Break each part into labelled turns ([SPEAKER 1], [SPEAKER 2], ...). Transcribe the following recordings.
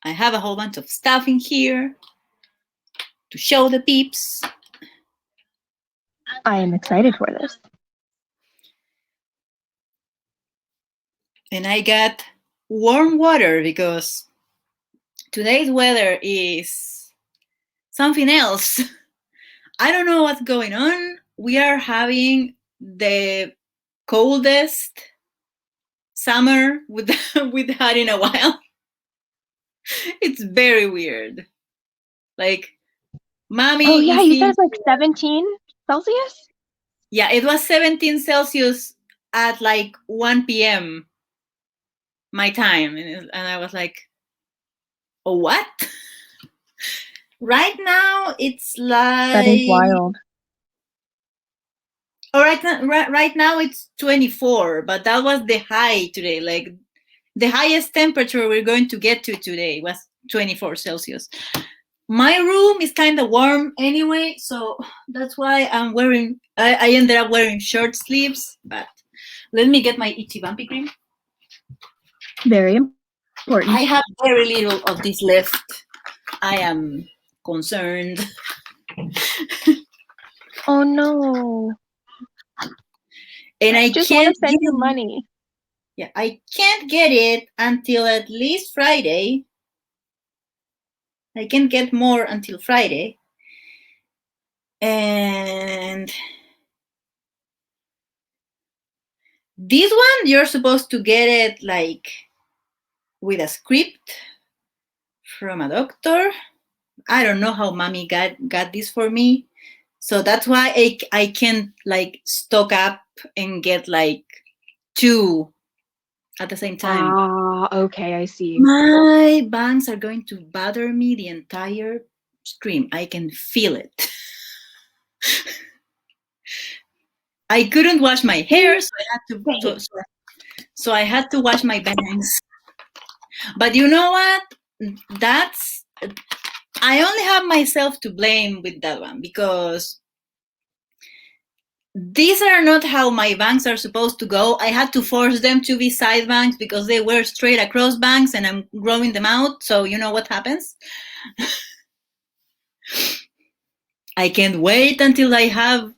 [SPEAKER 1] I have a whole bunch of stuff in here to show the peeps.
[SPEAKER 2] I am excited for this.
[SPEAKER 1] And I got warm water because today's weather is something else. I don't know what's going on. We are having the coldest summer we've had in a while. It's very weird. Like, mommy.
[SPEAKER 2] Oh yeah, you said it's like 17 Celsius?
[SPEAKER 1] Yeah, it was 17 Celsius at like 1 p.m. my time. And I was like, oh, what? Right now, it's like...
[SPEAKER 2] That is wild.
[SPEAKER 1] Oh, right now, it's 24, but that was the high today. Like, the highest temperature we're going to get to today was 24 Celsius. My room is kind of warm anyway, so that's why I ended up wearing short sleeves. But let me get my Itchy Bumpy cream.
[SPEAKER 2] Very important.
[SPEAKER 1] I have very little of this left. I am concerned.
[SPEAKER 2] Oh no.
[SPEAKER 1] And I
[SPEAKER 2] just
[SPEAKER 1] can't
[SPEAKER 2] want to send you money.
[SPEAKER 1] Yeah, I can't get it until at least Friday. I can't get more until Friday. And this one, you're supposed to get it like with a script from a doctor. I don't know how mommy got this for me. So that's why I can't like stock up and get like 2 at the same time.
[SPEAKER 2] Ah, okay, I see.
[SPEAKER 1] My bangs are going to bother me the entire stream. I can feel it. I couldn't wash my hair, so I had to wash my bangs. But you know what? I only have myself to blame with that one because these are not how my bangs are supposed to go. I had to force them to be side bangs because they were straight across bangs and I'm growing them out. So you know what happens? I can't wait until I have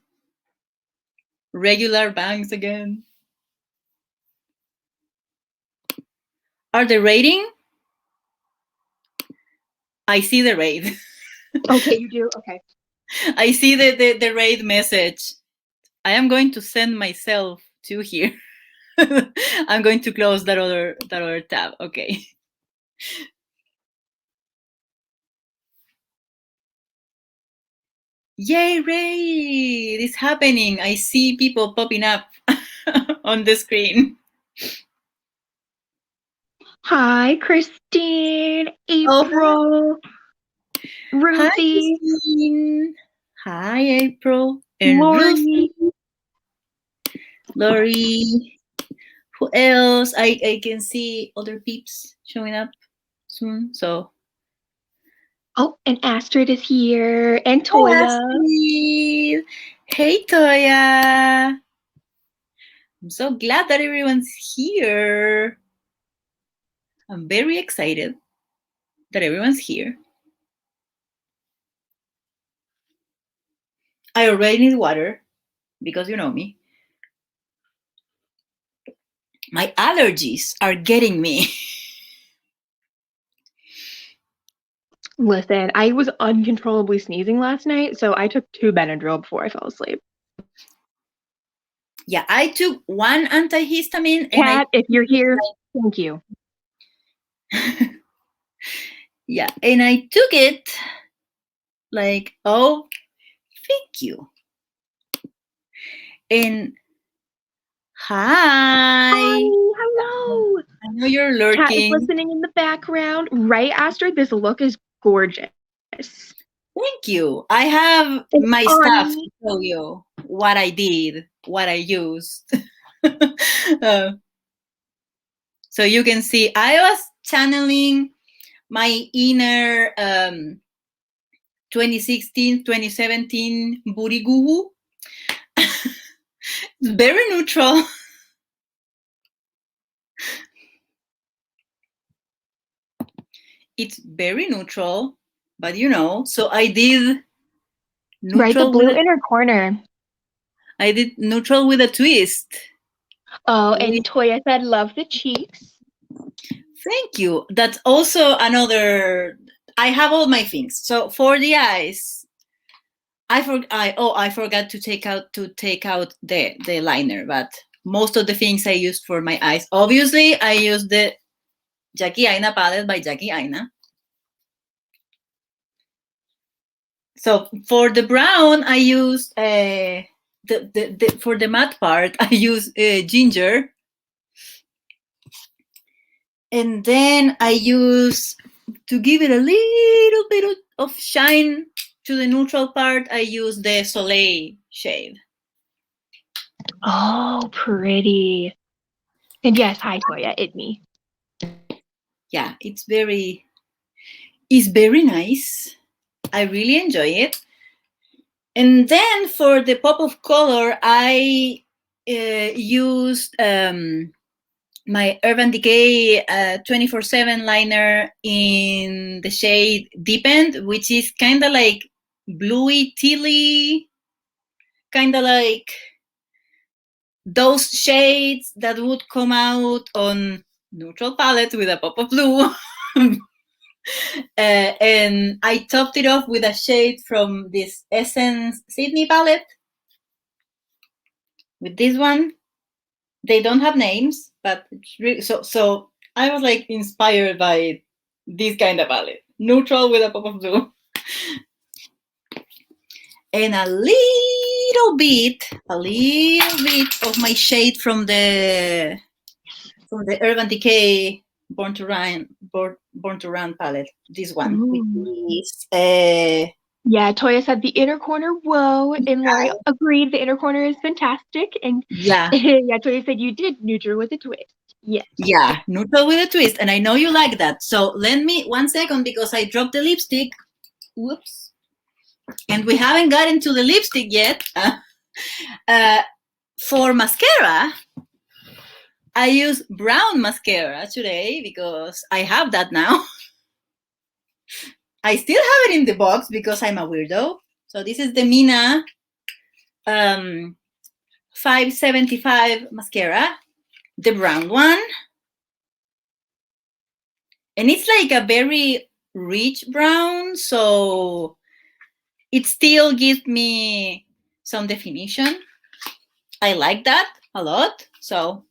[SPEAKER 1] regular bangs again. Are they raiding? I see the raid.
[SPEAKER 2] Okay, you do? Okay.
[SPEAKER 1] I see the raid message. I am going to send myself to here. I'm going to close that other tab. Okay. Yay, raid! It's happening. I see people popping up on the screen.
[SPEAKER 2] Hi, Christine, April, Ruthie.
[SPEAKER 1] Hi, Christine. Hi, April. And
[SPEAKER 2] Lori.
[SPEAKER 1] Lori. Who else? I can see other peeps showing up soon. So.
[SPEAKER 2] Oh, and Astrid is here, and Toya.
[SPEAKER 1] Hey, hey, Toya. I'm so glad that everyone's here. I'm very excited that everyone's here. I already need water because you know me. My allergies are getting me.
[SPEAKER 2] Listen, I was uncontrollably sneezing last night, so I took 2 Benadryl before I fell asleep.
[SPEAKER 1] Yeah, I took 1 antihistamine.
[SPEAKER 2] Kat, if you're here, thank you.
[SPEAKER 1] Yeah, and I took it like, oh, thank you. And hi.
[SPEAKER 2] Hello.
[SPEAKER 1] I know you're lurking.
[SPEAKER 2] Kat is listening in the background. Right, Astrid? This look is gorgeous.
[SPEAKER 1] Thank you. I have my stuff to tell you what I did, what I used. So you can see I was channeling my inner 2016, 2017 booty goo. Very neutral. it's very neutral, but you know, so I did
[SPEAKER 2] Right, the
[SPEAKER 1] neutral with
[SPEAKER 2] blue
[SPEAKER 1] a
[SPEAKER 2] inner corner.
[SPEAKER 1] twist.
[SPEAKER 2] Oh,
[SPEAKER 1] With,
[SPEAKER 2] and Toya said, love the cheeks.
[SPEAKER 1] thank you. That's also another. I have all my things. So for the eyes, I forgot to take out the liner, but most of the things I used for my eyes. Obviously, I used the Jackie Aina palette by Jackie Aina. So for the brown, I use for the matte part, I use ginger, and then I use to give it a little bit of shine to the neutral part. I use the Soleil shade.
[SPEAKER 2] Oh, pretty. And yes, hi Toya, it me.
[SPEAKER 1] Yeah, it's very nice. I really enjoy it. And then for the pop of color, I used my Urban Decay 24/7 liner in the shade Deep End, which is kind of like bluey, tealy, kind of like those shades that would come out on neutral palettes with a pop of blue. And I topped it off with a shade from this Essence Sydney palette. With this one, they don't have names, but it's really, so I was like inspired by this kind of palette, neutral with a pop of blue, and a little bit of my shade from the Urban Decay Born to Run palette. This one, which
[SPEAKER 2] Ooh.
[SPEAKER 1] is
[SPEAKER 2] Yeah, Toya said the inner corner, whoa, and Lori agreed the inner corner is fantastic. And
[SPEAKER 1] yeah,
[SPEAKER 2] yeah, Toya said you did neutral with a twist. Yes.
[SPEAKER 1] yeah, neutral with a twist, and I know you like that. So let me 1 second because I dropped the lipstick. Whoops. And we haven't gotten to the lipstick yet. For mascara, I use brown mascara today because I have that now. I still have it in the box because I'm a weirdo. So this is the Mina 575 mascara, the brown one. And it's like a very rich brown, so it still gives me some definition. I like that a lot. So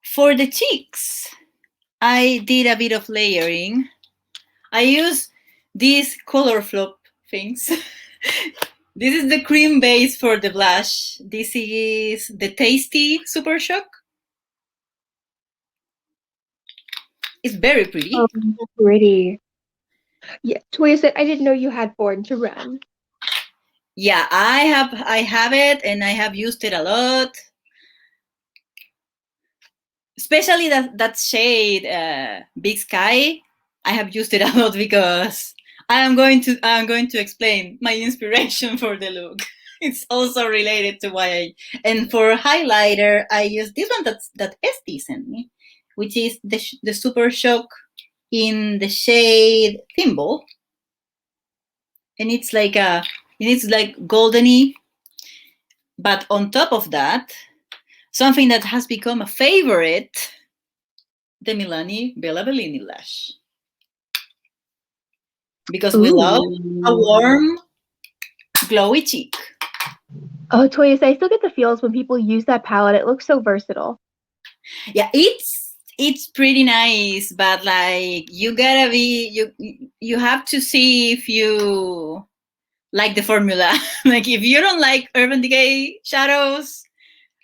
[SPEAKER 1] for the cheeks, I did a bit of layering. I use these color flop things. This is the cream base for the blush. This is the Tasty Super Shock. It's very pretty.
[SPEAKER 2] Oh, pretty. Yeah, Toya said I didn't know you had Born to Run.
[SPEAKER 1] Yeah, I have it and I have used it a lot. Especially that shade Big Sky. I have used it a lot because I'm going to explain my inspiration for the look. It's also related to why and for highlighter I use this one that Esty sent me, which is the Super Shock in the shade Thimble, and it's like goldeny, but on top of that, something that has become a favorite, the Milani Bella Bellini blush, because we love a warm, glowy cheek.
[SPEAKER 2] Oh, Toya said I still get the feels when people use that palette. It looks so versatile.
[SPEAKER 1] Yeah, it's pretty nice, but like you gotta be you have to see if you like the formula. Like if you don't like Urban Decay shadows,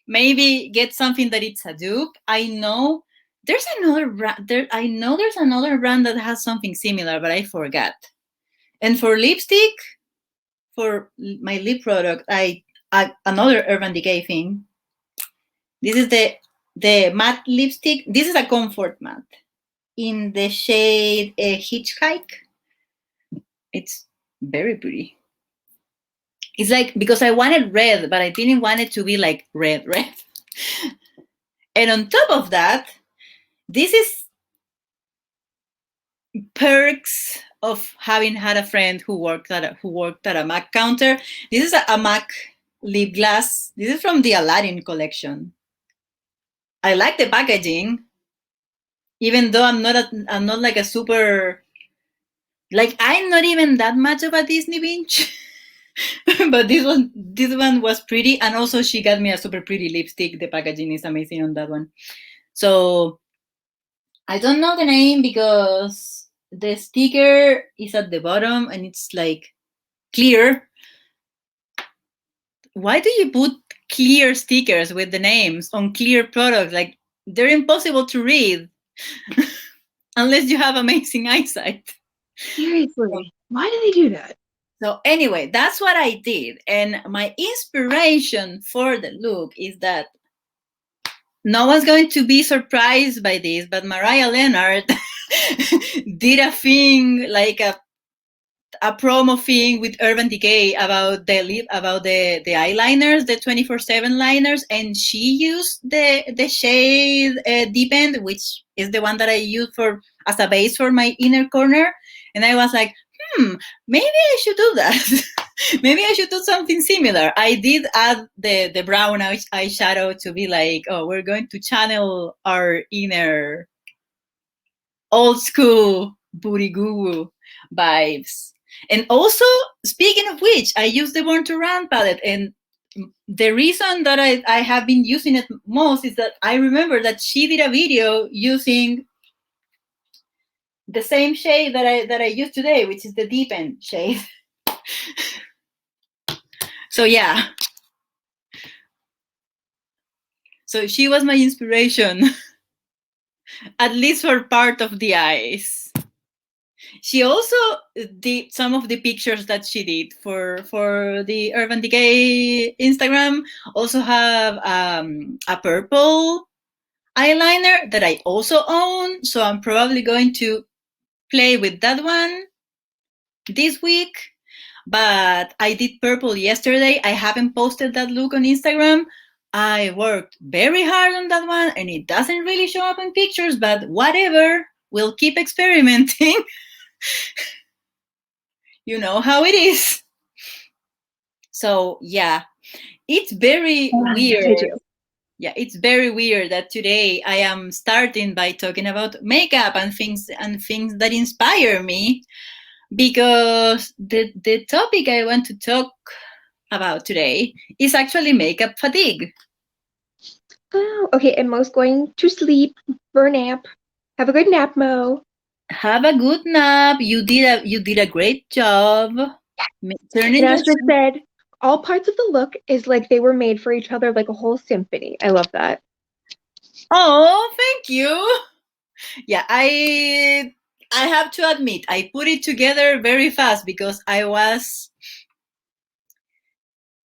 [SPEAKER 1] maybe get something that it's a dupe. I know there's another brand there's another brand that has something similar, but I forgot. And for lipstick, for my lip product, I another Urban Decay thing. This is the matte lipstick. This is a comfort matte in the shade Hitchhike. It's very pretty. It's like because I wanted red, but I didn't want it to be like red. And on top of that, This is perks of having had a friend who worked at a Mac counter. This is a Mac lip gloss. This is from the Aladdin collection. I like the packaging, even though I'm not like a super, like, I'm not even that much of a Disney binge. But this one was pretty, and also she got me a super pretty lipstick. The packaging is amazing on that one. So I don't know the name because the sticker is at the bottom and it's like clear. Why do you put clear stickers with the names on clear products? Like, they're impossible to read unless you have amazing eyesight.
[SPEAKER 2] Seriously, why do they do that?
[SPEAKER 1] So anyway, that's what I did. And my inspiration for the look is that no one's going to be surprised by this, but Mariah Leonard did a thing, like a promo thing with Urban Decay about the eyeliners, the 24/7 liners, and she used the shade Deepened, which is the one that I use for as a base for my inner corner. And I was like, maybe I should do that. Maybe I should do something similar. I did add the brown eyeshadow to be like, oh, we're going to channel our inner old school booty goo vibes. And also, speaking of which, I use the Born to Run palette, and the reason that I have been using it most is that I remember that she did a video using the same shade that I use today, which is the Deepen shade. So yeah. So she was my inspiration, at least for part of the eyes. She also did some of the pictures that she did for the Urban Decay Instagram. Also have a purple eyeliner that I also own, so I'm probably going to play with that one this week. But I did purple yesterday. I haven't posted that look on Instagram. I worked very hard on that one, and it doesn't really show up in pictures, but whatever. We'll keep experimenting. You know how it is. So yeah, it's very weird.
[SPEAKER 2] I do.
[SPEAKER 1] Yeah, it's very weird that today I am starting by talking about makeup and things that inspire me, because the topic I want to talk about today is actually makeup fatigue.
[SPEAKER 2] Oh, okay. And Mo's going to sleep for a nap. Have a good nap, Mo.
[SPEAKER 1] Have a good nap. You did a great job.
[SPEAKER 2] And Astrid said, all parts of the look is like they were made for each other, like a whole symphony. I love that.
[SPEAKER 1] Oh, thank you. Yeah, I have to admit, I put it together very fast because I was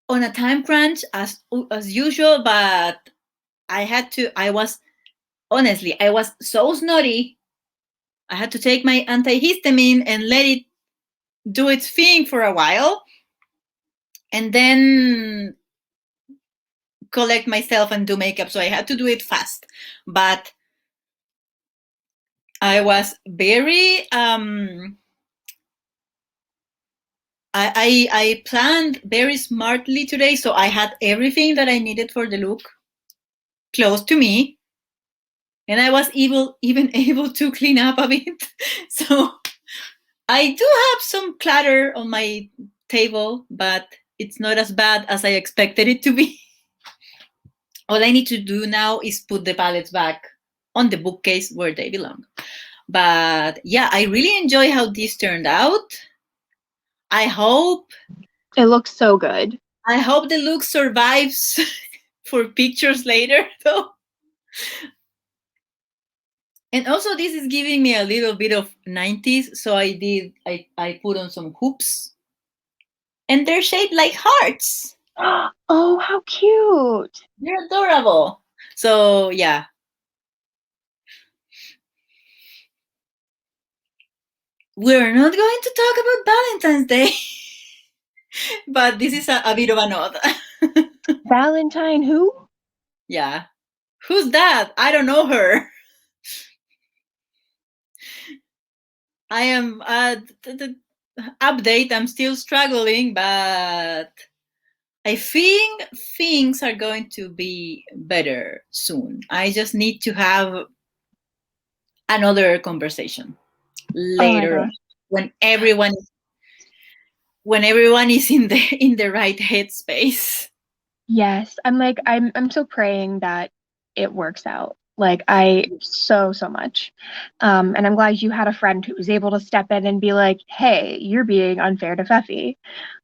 [SPEAKER 1] on a time crunch as usual, but I was so snotty. I had to take my antihistamine and let it do its thing for a while, and then collect myself and do makeup. So I had to do it fast. But I was very I planned very smartly today, so I had everything that I needed for the look close to me, and I was even able to clean up a bit. So I do have some clutter on my table, but it's not as bad as I expected it to be. All I need to do now is put the palettes back on the bookcase where they belong. But yeah, I really enjoy how this turned out. I hope
[SPEAKER 2] It looks so good.
[SPEAKER 1] the look survives for pictures later, though. And also, this is giving me a little bit of 90s, so I put on some hoops, and they're shaped like hearts.
[SPEAKER 2] Oh, how cute.
[SPEAKER 1] They're adorable. So yeah. We're not going to talk about Valentine's Day, but this is a bit of a nod.
[SPEAKER 2] Valentine who?
[SPEAKER 1] Yeah. Who's that? I don't know her. I am the update. I'm still struggling, but I think things are going to be better soon. I just need to have another conversation
[SPEAKER 2] Oh my
[SPEAKER 1] later on
[SPEAKER 2] gosh.
[SPEAKER 1] when everyone is in the right headspace.
[SPEAKER 2] Yes. I'm so praying that it works out. Like I so much. And I'm glad you had a friend who was able to step in and be like, "Hey, you're being unfair to Feffy."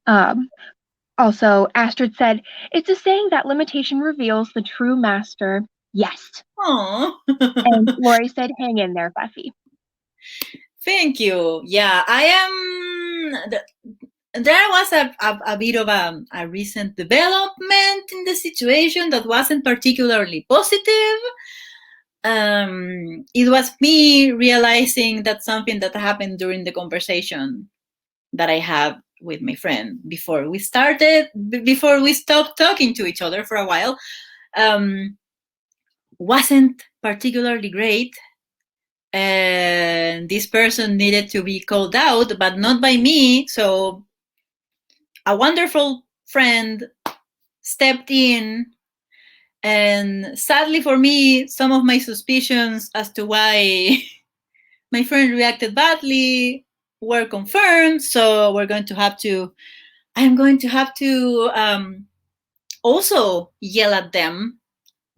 [SPEAKER 2] Um, Also, Astrid said, "It's a saying that limitation reveals the true master." Yes.
[SPEAKER 1] Oh,
[SPEAKER 2] And Lori said, "Hang in there, Feffy."
[SPEAKER 1] thank you. Yeah, I am. There was a bit of a recent development in the situation that wasn't particularly positive. It was me realizing that something that happened during the conversation that I had with my friend before we stopped talking to each other for a while, wasn't particularly great. And this person needed to be called out, but not by me. So a wonderful friend stepped in, and sadly for me, some of my suspicions as to why my friend reacted badly were confirmed. So I'm going to have to also yell at them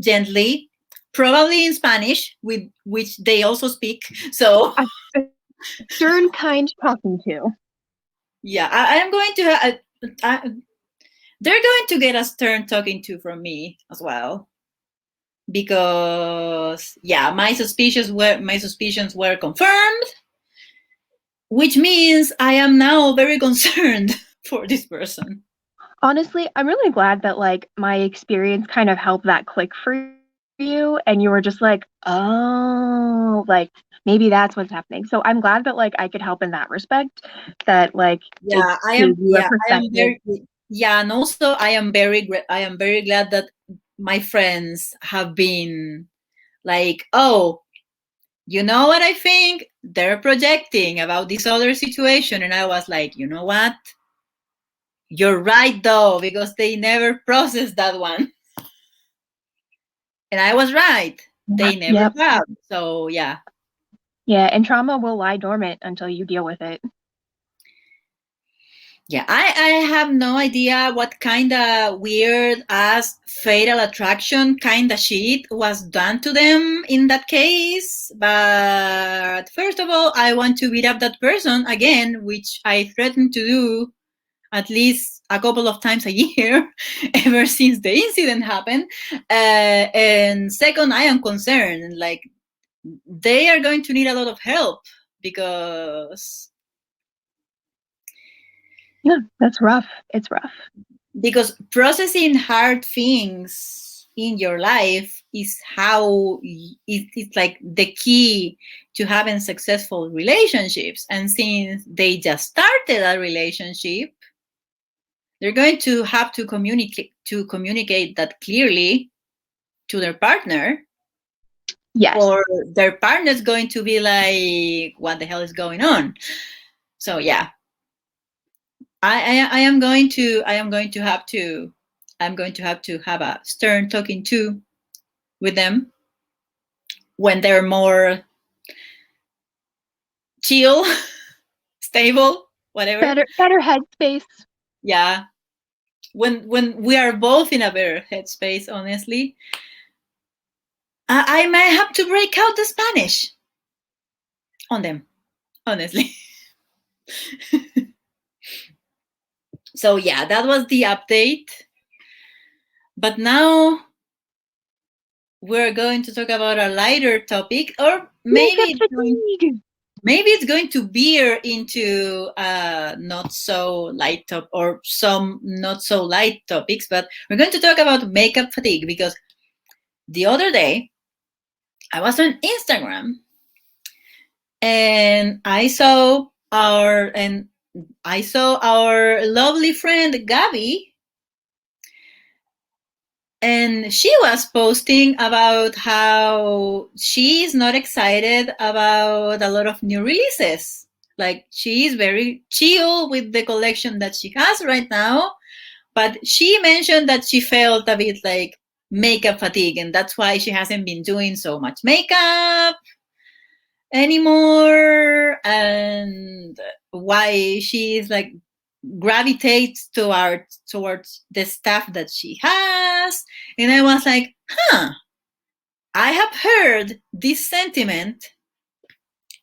[SPEAKER 1] gently, probably in Spanish, with which they also speak. So
[SPEAKER 2] A stern, kind talking to.
[SPEAKER 1] yeah, I am going to. They're going to get a stern talking to from me as well, because yeah, my suspicions were confirmed, which means I am now very concerned for this person.
[SPEAKER 2] Honestly, I'm really glad that like my experience kind of helped that click for you and you were just like, "Oh, like maybe that's what's happening." So I'm glad that like I could help in that respect, that like it
[SPEAKER 1] Yeah, I
[SPEAKER 2] gave
[SPEAKER 1] am.
[SPEAKER 2] you a
[SPEAKER 1] Yeah, I am
[SPEAKER 2] perspective.
[SPEAKER 1] very. Yeah, and also I am very glad that my friends have been like, oh, you know what I think? They're projecting about this other situation, and I was like, you know what? You're right though, because they never processed that one, and I was right.
[SPEAKER 2] Yeah.
[SPEAKER 1] They never
[SPEAKER 2] Yep.
[SPEAKER 1] have. So yeah,
[SPEAKER 2] Yeah, and trauma will lie dormant until you deal with it.
[SPEAKER 1] yeah, I have no idea what kind of weird ass fatal attraction kind of shit was done to them in that case. But first of all, I want to beat up that person again, which I threaten to do at least a couple of times a year ever since the incident happened. And second, I am concerned. Like, they are going to need a lot of help because
[SPEAKER 2] Yeah, that's rough. It's rough.
[SPEAKER 1] processing hard things in your life is how it's like the key to having successful relationships. And since they just started a relationship, they're going to have to communicate that clearly to their partner,
[SPEAKER 2] Yes.
[SPEAKER 1] or their partner is going to be like, what the hell is going on? So yeah, I am going to have a stern talking to with them when they're more chill, stable, whatever.
[SPEAKER 2] Better headspace.
[SPEAKER 1] Yeah, when we are both in a better headspace, honestly, I might have to break out the Spanish on them, honestly. So yeah, that was the update. But now we're going to talk about a lighter topic, or
[SPEAKER 2] Makeup fatigue.
[SPEAKER 1] maybe it's going to veer into not so light or some not so light topics. But we're going to talk about makeup fatigue, because the other day I was on Instagram and I saw our lovely friend Gabby, and she was posting about how she's not excited about a lot of new releases. Like she is very chill with the collection that she has right now, but she mentioned that she felt a bit like makeup fatigue, and that's why she hasn't been doing so much makeup anymore, and why she is like gravitates towards the stuff that she has. And I was like, I have heard this sentiment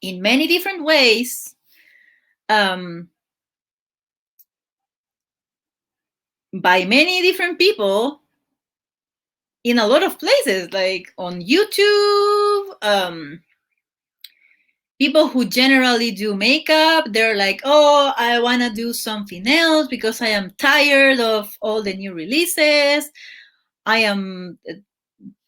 [SPEAKER 1] in many different ways, by many different people in a lot of places, like on YouTube. People who generally do makeup, they're like, oh, I want to do something else because I am tired of all the new releases. I am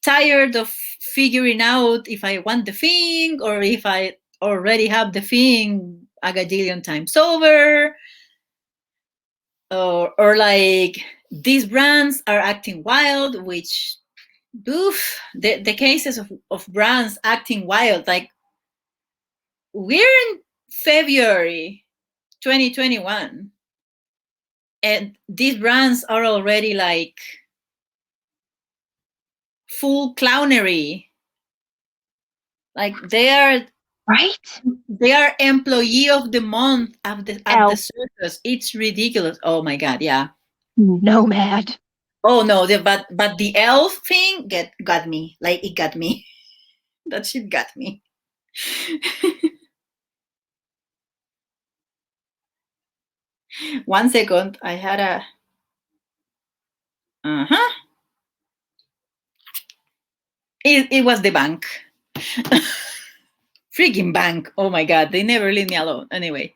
[SPEAKER 1] tired of figuring out if I want the thing or if I already have the thing a gajillion times over. Or like, these brands are acting wild, which, oof, the cases of brands acting wild, like, we're in February 2021, and these brands are already like full clownery. Like they are employee of the month at the circus. It's ridiculous. Oh my god, yeah.
[SPEAKER 2] Nomad.
[SPEAKER 1] Oh no, but the elf thing got me. Like it got me. That shit got me. One second, I had a It was the bank. Freaking bank. Oh my god, they never leave me alone. Anyway.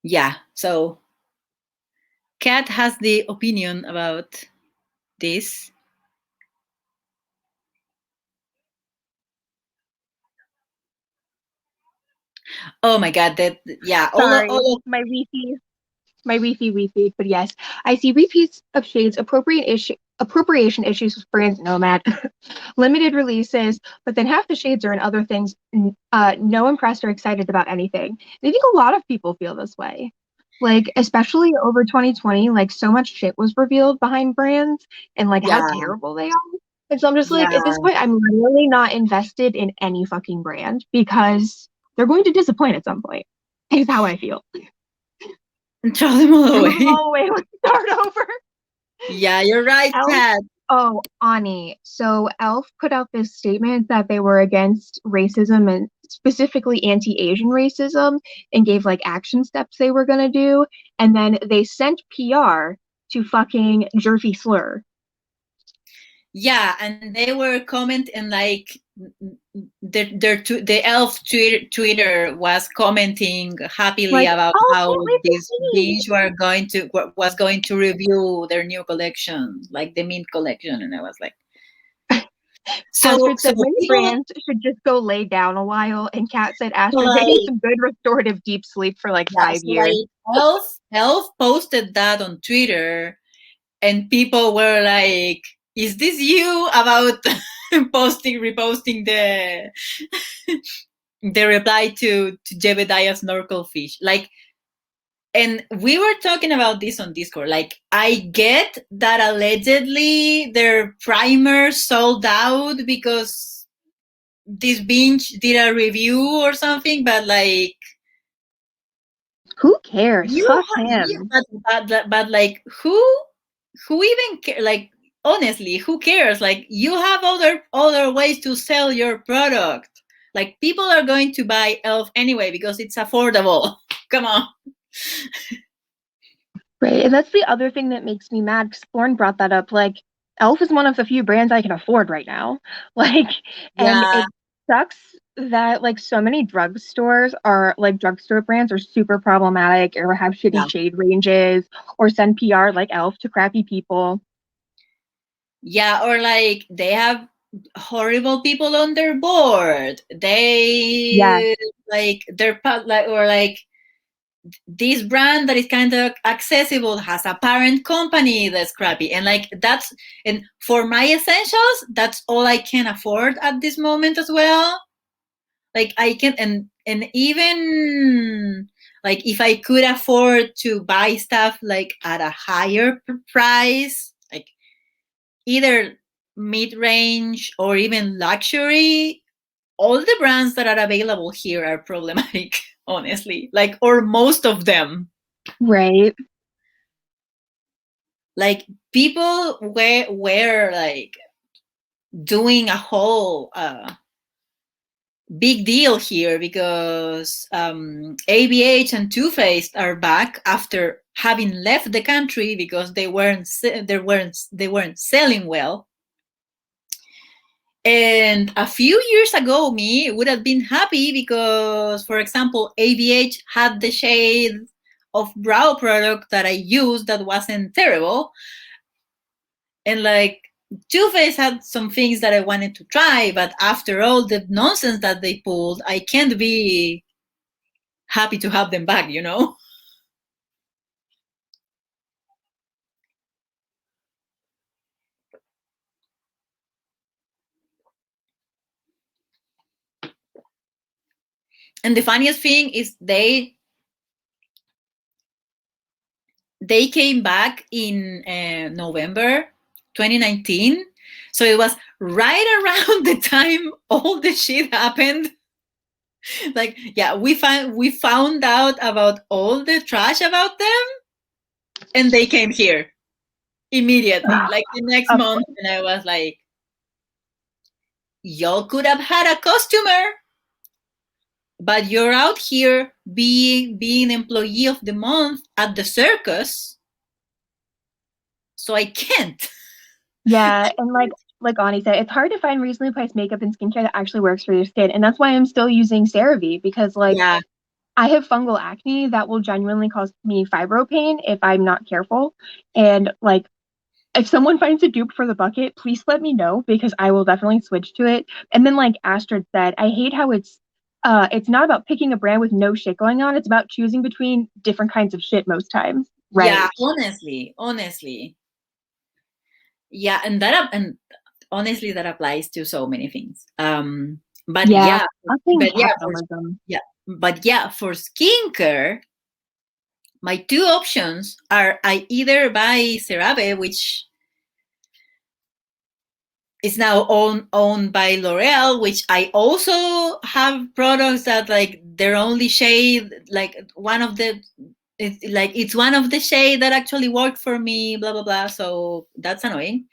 [SPEAKER 1] Yeah, so Kat has the opinion about this. Oh my god, that, yeah.
[SPEAKER 2] Sorry, my Wi-Fi, but yes, I see repeats of shades, appropriation issues with brands Nomad, limited releases, but then half the shades are in other things. No impressed or excited about anything. And I think a lot of people feel this way. Like, especially over 2020, like so much shit was revealed behind brands and like how
[SPEAKER 1] Yeah,
[SPEAKER 2] terrible they are. And so I'm just like,
[SPEAKER 1] yeah.
[SPEAKER 2] at this point, I'm really not invested in any fucking brand because they're going to disappoint at some point. Is how I feel.
[SPEAKER 1] And throw them all away.
[SPEAKER 2] All away, let's start over.
[SPEAKER 1] Yeah, you're right, Kat.
[SPEAKER 2] Oh, Ani. So Elf put out this statement that they were against racism and specifically anti-Asian racism and gave like action steps they were gonna do. And then they sent PR to fucking Jerfy Slur.
[SPEAKER 1] Yeah, and they were commenting like the elf Twitter was commenting happily
[SPEAKER 2] like,
[SPEAKER 1] about how this binge was going to review their new collection, like the mint collection, and I was like,
[SPEAKER 2] Astrid said many brands should just go lay down a while, and Kat said Astrid, they need some good restorative deep sleep for like 5 years.
[SPEAKER 1] Like, Elf posted that on Twitter, and people were like, is this you about reposting the reply to Jebediah Snorkelfish? Like, and we were talking about this on Discord. Like, I get that allegedly their primer sold out because this binge did a review or something, but like,
[SPEAKER 2] who cares? Fuck him.
[SPEAKER 1] But like, who even care? Like, honestly, who cares? Like, you have other ways to sell your product. Like, people are going to buy Elf anyway because it's affordable. Come on.
[SPEAKER 2] Right, and that's the other thing that makes me mad because Lauren brought that up. Like, Elf is one of the few brands I can afford right now. Like, and it sucks that like so many drugstores are like drugstore brands are super problematic or have shitty shade ranges or send PR like Elf to crappy people.
[SPEAKER 1] Yeah, or like they have horrible people on their board. They like they're like, or like, this brand that is kind of accessible has a parent company that's crappy, and like and for my essentials, that's all I can afford at this moment as well. Like I can, and even like if I could afford to buy stuff like at a higher price, like either mid-range or even luxury, all the brands that are available here are problematic, honestly, like, or most of them.
[SPEAKER 2] Right.
[SPEAKER 1] Like people were like doing a whole big deal here because ABH and Too Faced are back after having left the country because they weren't selling well. And a few years ago, me would have been happy because, for example, ABH had the shade of brow product that I used that wasn't terrible, and like Too Faced had some things that I wanted to try, but after all the nonsense that they pulled, I can't be happy to have them back, you know? And the funniest thing is they came back in November 2019. So it was right around the time all the shit happened. Like, yeah, we found out about all the trash about them, and they came here immediately, like the next
[SPEAKER 2] Of
[SPEAKER 1] month, and I was like, y'all could have had a customer, but you're out here being employee of the month at the circus, so I can't.
[SPEAKER 2] Yeah, and like Ani said, it's hard to find reasonably priced makeup and skincare that actually works for your skin. And that's why I'm still using CeraVe because like
[SPEAKER 1] Yeah,
[SPEAKER 2] I have fungal acne that will genuinely cause me fibro pain if I'm not careful. And like if someone finds a dupe for the bucket, please let me know because I will definitely switch to it. And then like Astrid said, I hate how it's not about picking a brand with no shit going on. It's about choosing between different kinds of shit most times.
[SPEAKER 1] yeah,
[SPEAKER 2] Right.
[SPEAKER 1] honestly, yeah, and honestly that applies to so many things. But
[SPEAKER 2] Yeah.
[SPEAKER 1] yeah,
[SPEAKER 2] Fucking
[SPEAKER 1] but yeah, for
[SPEAKER 2] capitalism.
[SPEAKER 1] yeah, but yeah, for skincare, my two options are I either buy CeraVe, which is now owned by L'Oreal, which I also have products that like their only shade, like one of the it's one of the shade that actually worked for me, blah blah blah. So that's annoying.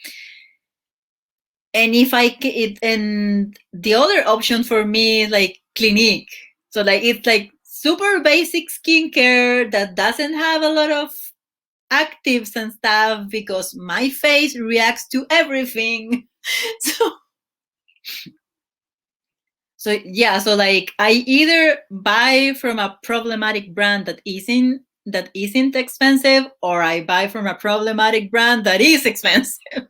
[SPEAKER 1] And and the other option for me is like Clinique. So like it's like super basic skincare that doesn't have a lot of actives and stuff because my face reacts to everything. So so like I either buy from a problematic brand that isn't expensive, or I buy from a problematic brand that is expensive.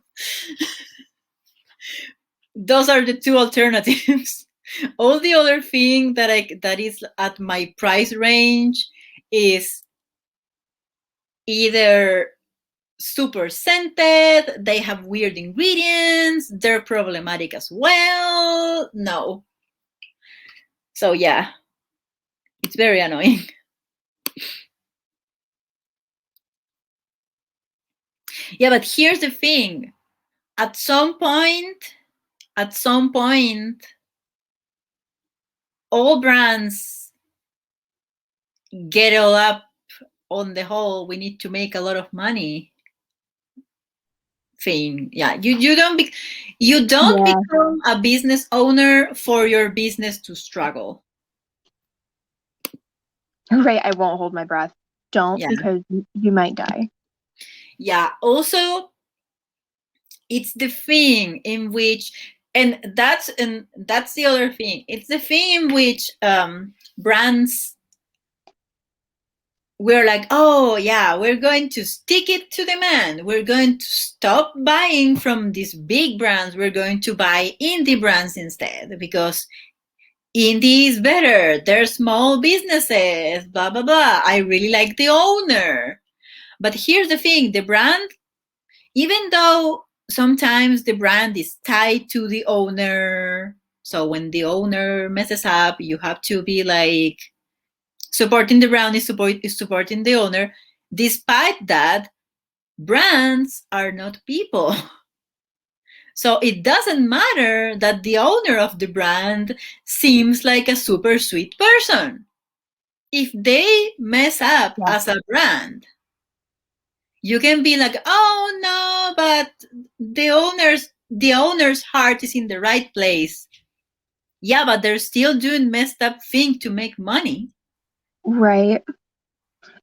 [SPEAKER 1] Those are the two alternatives. All the other thing that is at my price range is either super scented, they have weird ingredients, they're problematic as well. No. So yeah, it's very annoying. Yeah, but here's the thing. At some point, at some point, all brands get all up on the whole we need to make a lot of money thing. Yeah, you don't
[SPEAKER 2] Yeah.
[SPEAKER 1] become a business owner for your business to struggle.
[SPEAKER 2] Right. I won't hold my breath. Don't
[SPEAKER 1] Yeah.
[SPEAKER 2] because you might die.
[SPEAKER 1] Yeah, also it's the thing in which, and that's the other thing, it's the thing in which brands, we're like, oh yeah, we're going to stick it to the man, we're going to stop buying from these big brands, we're going to buy indie brands instead because indie is better, they're small businesses, blah blah blah, I really like the owner. But here's the thing, the brand, even though sometimes the brand is tied to the owner, So when the owner messes up, you have to be like supporting the brand is supporting the owner. Despite that, brands are not people. So it doesn't matter that the owner of the brand seems like a super sweet person. If they mess up
[SPEAKER 2] Yeah.
[SPEAKER 1] as a brand, you can be like, oh no, but the owner's heart is in the right place. Yeah, but they're still doing messed up thing to make money.
[SPEAKER 2] Right.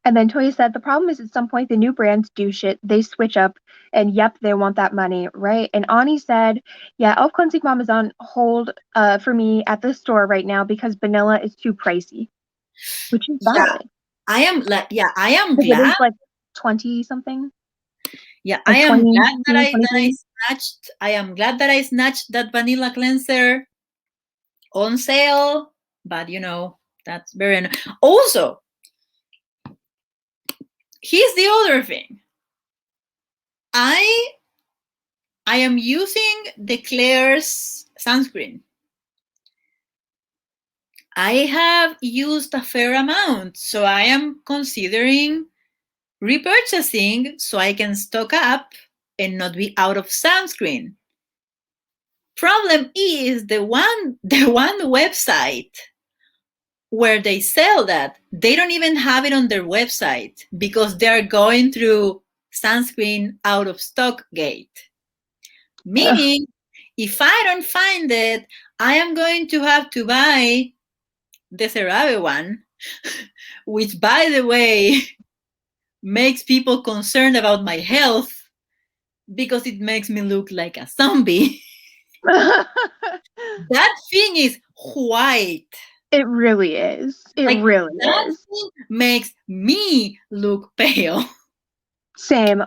[SPEAKER 2] And then Toya said the problem is at some point the new brands do shit, they switch up, and yep, they want that money, right? And Ani said, yeah, Elf Cleansing Balm is on hold for me at the store right now because vanilla is too pricey, which is
[SPEAKER 1] Yeah,
[SPEAKER 2] valid.
[SPEAKER 1] I am
[SPEAKER 2] Because it is
[SPEAKER 1] glad.
[SPEAKER 2] like 20 something,
[SPEAKER 1] Yeah, I
[SPEAKER 2] like
[SPEAKER 1] am
[SPEAKER 2] 20,
[SPEAKER 1] glad that I
[SPEAKER 2] 23.
[SPEAKER 1] snatched. I am glad that I snatched that vanilla cleanser on sale. But that's very. Also, here's the other thing. I I am using the Claire's sunscreen. I have used a fair amount, so I am considering repurchasing so I can stock up and not be out of sunscreen. Problem is the one website where they sell that, they don't even have it on their website because they're going through sunscreen out of stock gate.
[SPEAKER 2] Ugh.
[SPEAKER 1] Meaning, if I don't find it, I am going to have to buy the CeraVe one, which, by the way, makes people concerned about my health because it makes me look like a zombie. That thing is white.
[SPEAKER 2] It really is. It
[SPEAKER 1] Like,
[SPEAKER 2] really
[SPEAKER 1] that
[SPEAKER 2] is.
[SPEAKER 1] thing makes me look pale.
[SPEAKER 2] Same.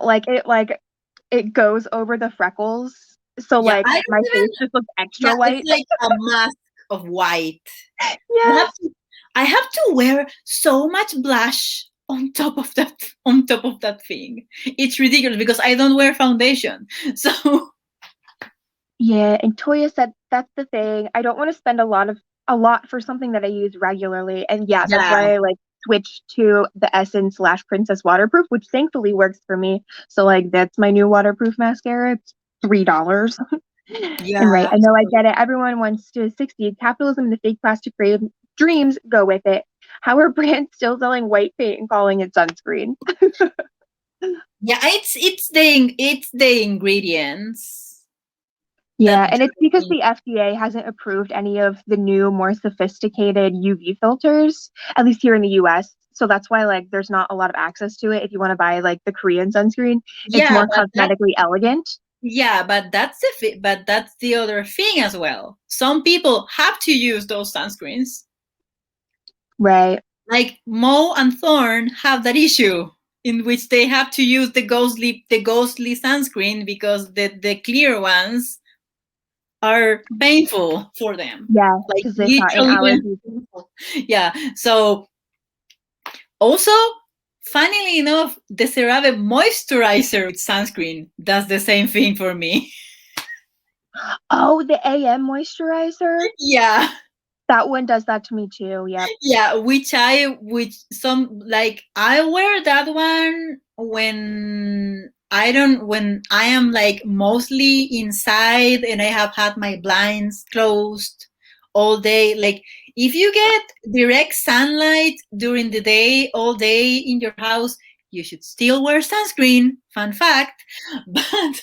[SPEAKER 2] It goes over the freckles. So
[SPEAKER 1] Yeah,
[SPEAKER 2] like
[SPEAKER 1] I
[SPEAKER 2] my
[SPEAKER 1] don't even.
[SPEAKER 2] face just looks
[SPEAKER 1] Yeah,
[SPEAKER 2] extra
[SPEAKER 1] it's
[SPEAKER 2] white.
[SPEAKER 1] like a mask of white. I
[SPEAKER 2] Yes.
[SPEAKER 1] have to, I have to wear so much blush on top of that thing. It's ridiculous because I don't wear foundation. So
[SPEAKER 2] Yeah, and Toya said that's the thing. I don't want to spend a lot for something that I use regularly. And yeah, that's
[SPEAKER 1] yeah,
[SPEAKER 2] why I like switched to the Essence slash Princess Waterproof, which thankfully works for me. So like that's my new waterproof mascara. It's $3. And right,
[SPEAKER 1] yeah.
[SPEAKER 2] I know I get it. Everyone wants to succeed. Capitalism and the fake plastic dreams go with it. How are brands still selling white paint and calling it sunscreen?
[SPEAKER 1] Yeah, it's the ingredients that
[SPEAKER 2] Yeah, and it's because
[SPEAKER 1] drive.
[SPEAKER 2] the FDA hasn't approved any of the new, more sophisticated UV filters, at least here in the US. So that's why like there's not a lot of access to it. If you want to buy like the Korean sunscreen, it's
[SPEAKER 1] Yeah,
[SPEAKER 2] more
[SPEAKER 1] but that
[SPEAKER 2] cosmetically elegant.
[SPEAKER 1] but that's the other thing as well. Some people have to use those sunscreens.
[SPEAKER 2] Right.
[SPEAKER 1] Like Mo and Thorn have that issue in which they have to use the ghostly sunscreen because the clear ones are painful for them.
[SPEAKER 2] Yeah,
[SPEAKER 1] Like
[SPEAKER 2] because they caught in
[SPEAKER 1] literally
[SPEAKER 2] allergies.
[SPEAKER 1] painful. Yeah. So also, funnily enough, the CeraVe moisturizer with sunscreen does the same thing for me.
[SPEAKER 2] Oh, the AM moisturizer.
[SPEAKER 1] Yeah.
[SPEAKER 2] That one does that to me too. Yep.
[SPEAKER 1] Yeah, which some like I wear that one when I am like mostly inside and I have had my blinds closed all day. Like if you get direct sunlight during the day all day in your house, you should still wear sunscreen. Fun fact. But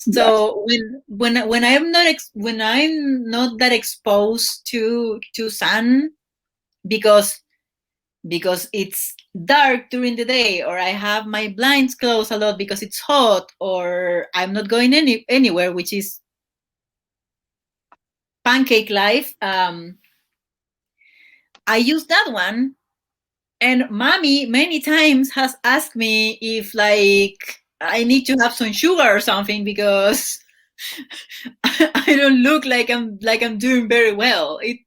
[SPEAKER 2] Yes.
[SPEAKER 1] so when I'm not that exposed to sun because it's dark during the day, or I have my blinds closed a lot because it's hot, or I'm not going anywhere, which is pancake life. I use that one, and mommy many times has asked me if like I need to have some sugar or something because I don't look like I'm doing very well. It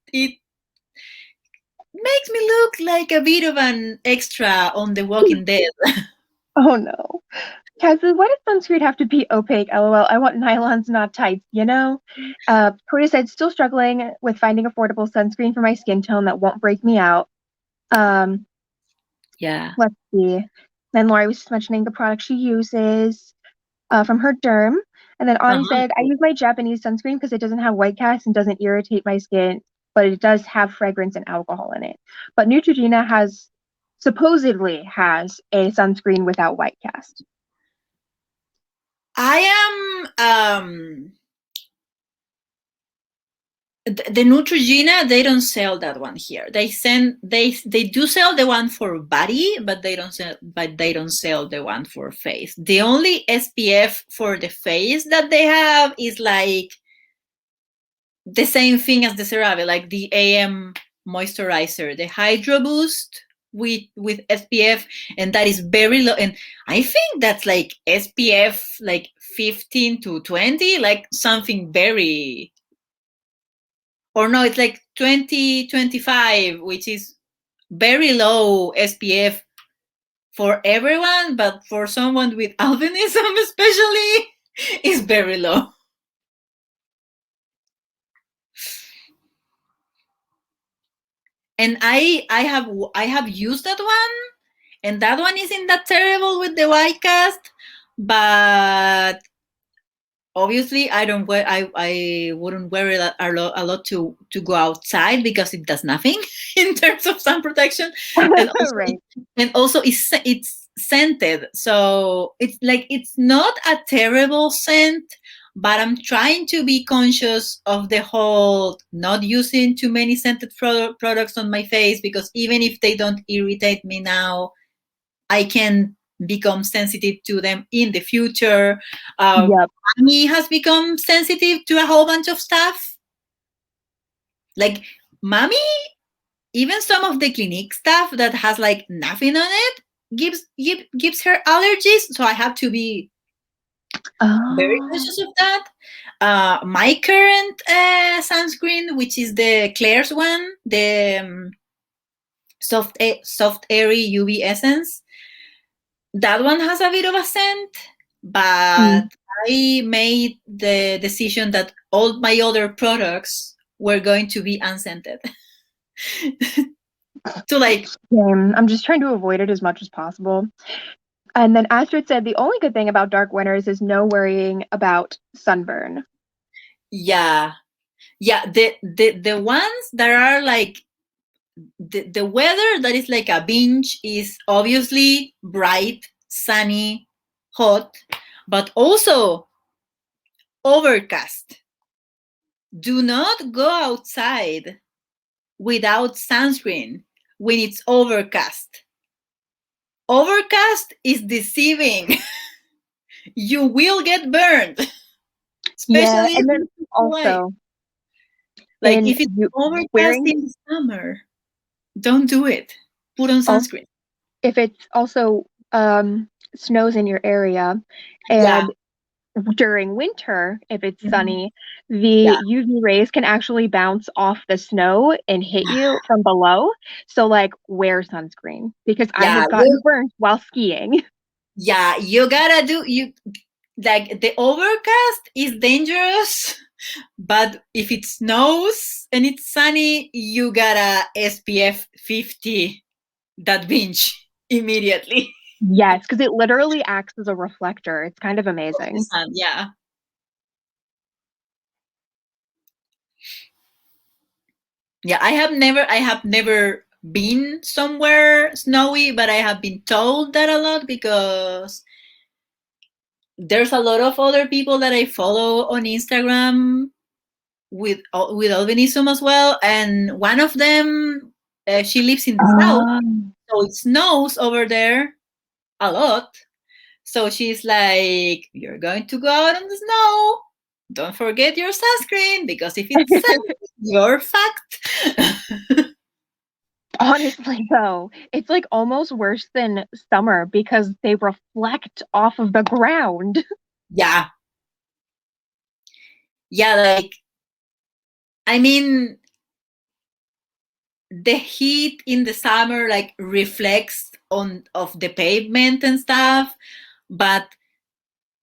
[SPEAKER 1] makes me look like a bit of an extra on The Walking Dead.
[SPEAKER 2] Oh no. Kazu, why does sunscreen have to be opaque? LOL. I want nylons, not tights, you know? Cody said, still struggling with finding affordable sunscreen for my skin tone that won't break me out. Um,
[SPEAKER 1] Yeah.
[SPEAKER 2] let's see. Then Lori was just mentioning the product she uses from her derm. And then Ani
[SPEAKER 1] Uh-huh.
[SPEAKER 2] said, I use my Japanese sunscreen because it doesn't have white cast and doesn't irritate my skin, but it does have fragrance and alcohol in it. But Neutrogena supposedly has a sunscreen without white cast.
[SPEAKER 1] I am the Neutrogena, they don't sell that one here. They do sell the one for body, but they don't sell the one for face. The only SPF for the face that they have is like the same thing as the CeraVe, like the AM moisturizer, the Hydro Boost with SPF, and that is very low. And I think that's like SPF like 15 to 20, like something very, or no, it's like 20, 25, which is very low SPF for everyone, but for someone with albinism especially, is very low. And I have used that one, and that one isn't that terrible with the white cast, but obviously I don't wear I wouldn't wear it a lot to go outside because it does nothing in terms of sun protection, and also
[SPEAKER 2] Right.
[SPEAKER 1] it's scented, so it's like it's not a terrible scent, but I'm trying to be conscious of the whole not using too many scented products on my face, because even if they don't irritate me now, I can become sensitive to them in the future.
[SPEAKER 2] Yep.
[SPEAKER 1] Mommy has become sensitive to a whole bunch of stuff. Like mommy, even some of the Clinique stuff that has like nothing on it gives her allergies. So I have to be very
[SPEAKER 2] Oh.
[SPEAKER 1] conscious of that. My current sunscreen, which is the Claire's one, the soft airy UV essence, that one has a bit of a scent, but
[SPEAKER 2] Mm.
[SPEAKER 1] I made the decision that all my other products were going to be unscented. To like,
[SPEAKER 2] Same. I'm just trying to avoid it as much as possible. And then Astrid said the only good thing about dark winters is no worrying about sunburn.
[SPEAKER 1] yeah, yeah, the ones that are like the weather that is like a binge is obviously bright, sunny, hot, but also overcast. Do not go outside without sunscreen when it's overcast. Overcast is deceiving. You will get burned,
[SPEAKER 2] Yeah,
[SPEAKER 1] especially if
[SPEAKER 2] and then
[SPEAKER 1] it's white.
[SPEAKER 2] also
[SPEAKER 1] Like
[SPEAKER 2] in
[SPEAKER 1] if it's
[SPEAKER 2] you
[SPEAKER 1] overcast
[SPEAKER 2] wearing
[SPEAKER 1] in the summer, don't do it. Put on
[SPEAKER 2] also
[SPEAKER 1] sunscreen.
[SPEAKER 2] if it's also snows in your area
[SPEAKER 1] Yeah,
[SPEAKER 2] and during winter, if it's
[SPEAKER 1] mhm,
[SPEAKER 2] sunny, the
[SPEAKER 1] yeah,
[SPEAKER 2] UV rays can actually bounce off the snow and hit you from below. So, like, wear sunscreen because I
[SPEAKER 1] yeah.
[SPEAKER 2] have gotten burnt while skiing.
[SPEAKER 1] Yeah. You gotta do you like the overcast is dangerous, but if it snows and it's sunny, you gotta SPF 50 that binge immediately.
[SPEAKER 2] Yes, because it literally acts as a reflector. It's kind of
[SPEAKER 1] Of the
[SPEAKER 2] amazing.
[SPEAKER 1] sun. Yeah. Yeah, I have never been somewhere snowy, but I have been told that a lot because there's a lot of other people that I follow on Instagram with albinism as well, and one of them, she lives in the south,
[SPEAKER 2] Um,
[SPEAKER 1] so it snows over there a lot. So she's like, "You're going to go out in the snow. Don't forget your sunscreen because if it's sunny, you're fucked."
[SPEAKER 2] Honestly, though, it's like almost worse than summer because they reflect off of the ground.
[SPEAKER 1] Yeah, yeah. Like, I mean, the heat in the summer like reflects on of the pavement and stuff, but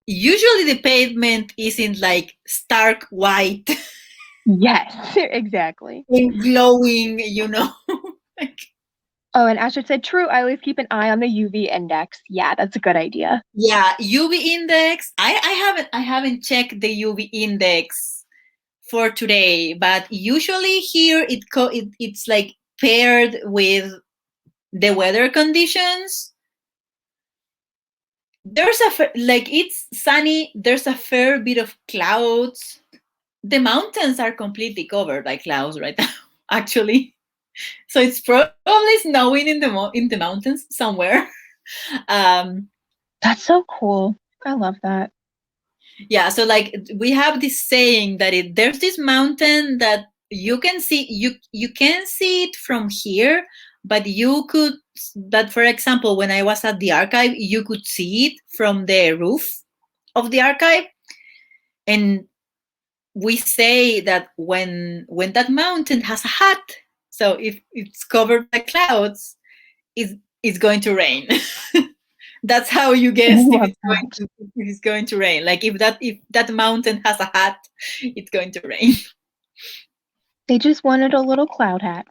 [SPEAKER 1] usually the pavement isn't like stark white
[SPEAKER 2] Yes, exactly.
[SPEAKER 1] and glowing, like,
[SPEAKER 2] Oh, and Astrid said, true, I always keep an eye on the UV index. Yeah, that's a good idea.
[SPEAKER 1] yeah, UV index. I haven't checked the UV index for today, but usually here it's like paired with the weather conditions. There's like it's sunny, there's a fair bit of clouds. The mountains are completely covered by clouds right now, actually. So it's probably snowing in the mountains somewhere. um
[SPEAKER 2] That's so cool. I love that.
[SPEAKER 1] yeah, so like we have this saying that there's this mountain that you can see it from here, but you could but for example, when I was at the archive, you could see it from the roof of the archive. And we say that when that mountain has a hat, so if it's covered by clouds, it's going to rain. That's how you
[SPEAKER 2] I
[SPEAKER 1] guess
[SPEAKER 2] love that.
[SPEAKER 1] if it's going to rain. Like if that mountain has a hat, it's going to rain.
[SPEAKER 2] They just wanted a little cloud hat.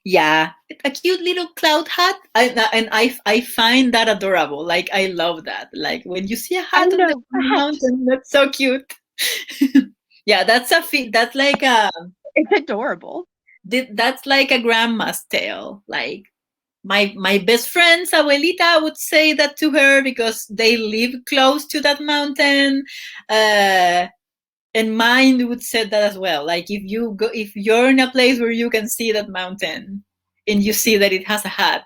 [SPEAKER 1] Yeah, a cute little cloud hat. And I find that adorable. Like I love that. Like when you see a
[SPEAKER 2] I
[SPEAKER 1] hat
[SPEAKER 2] know, a
[SPEAKER 1] on the
[SPEAKER 2] hat.
[SPEAKER 1] mountain, that's so cute. Yeah, that's like
[SPEAKER 2] It's adorable.
[SPEAKER 1] that's like a grandma's tale. Like my best friend's abuelita would say that to her because they live close to that mountain. And mine would say that as well. Like if you're in a place where you can see that mountain and you see that it has a hat,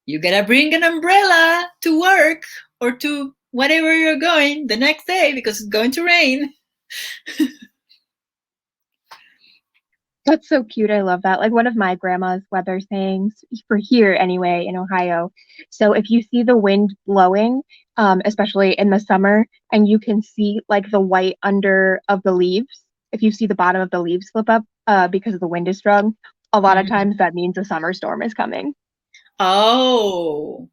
[SPEAKER 1] you gotta bring an umbrella to work or to whatever you're going the next day because it's going to rain.
[SPEAKER 2] That's so cute. I love that. Like one of my grandma's weather sayings for here anyway in Ohio. So if you see the wind blowing, especially in the summer, and you can see like the white under of the leaves, if you see the bottom of the leaves flip up, because the wind is strong, a lot of
[SPEAKER 1] Mhm.
[SPEAKER 2] times that means a summer storm is coming.
[SPEAKER 1] Oh,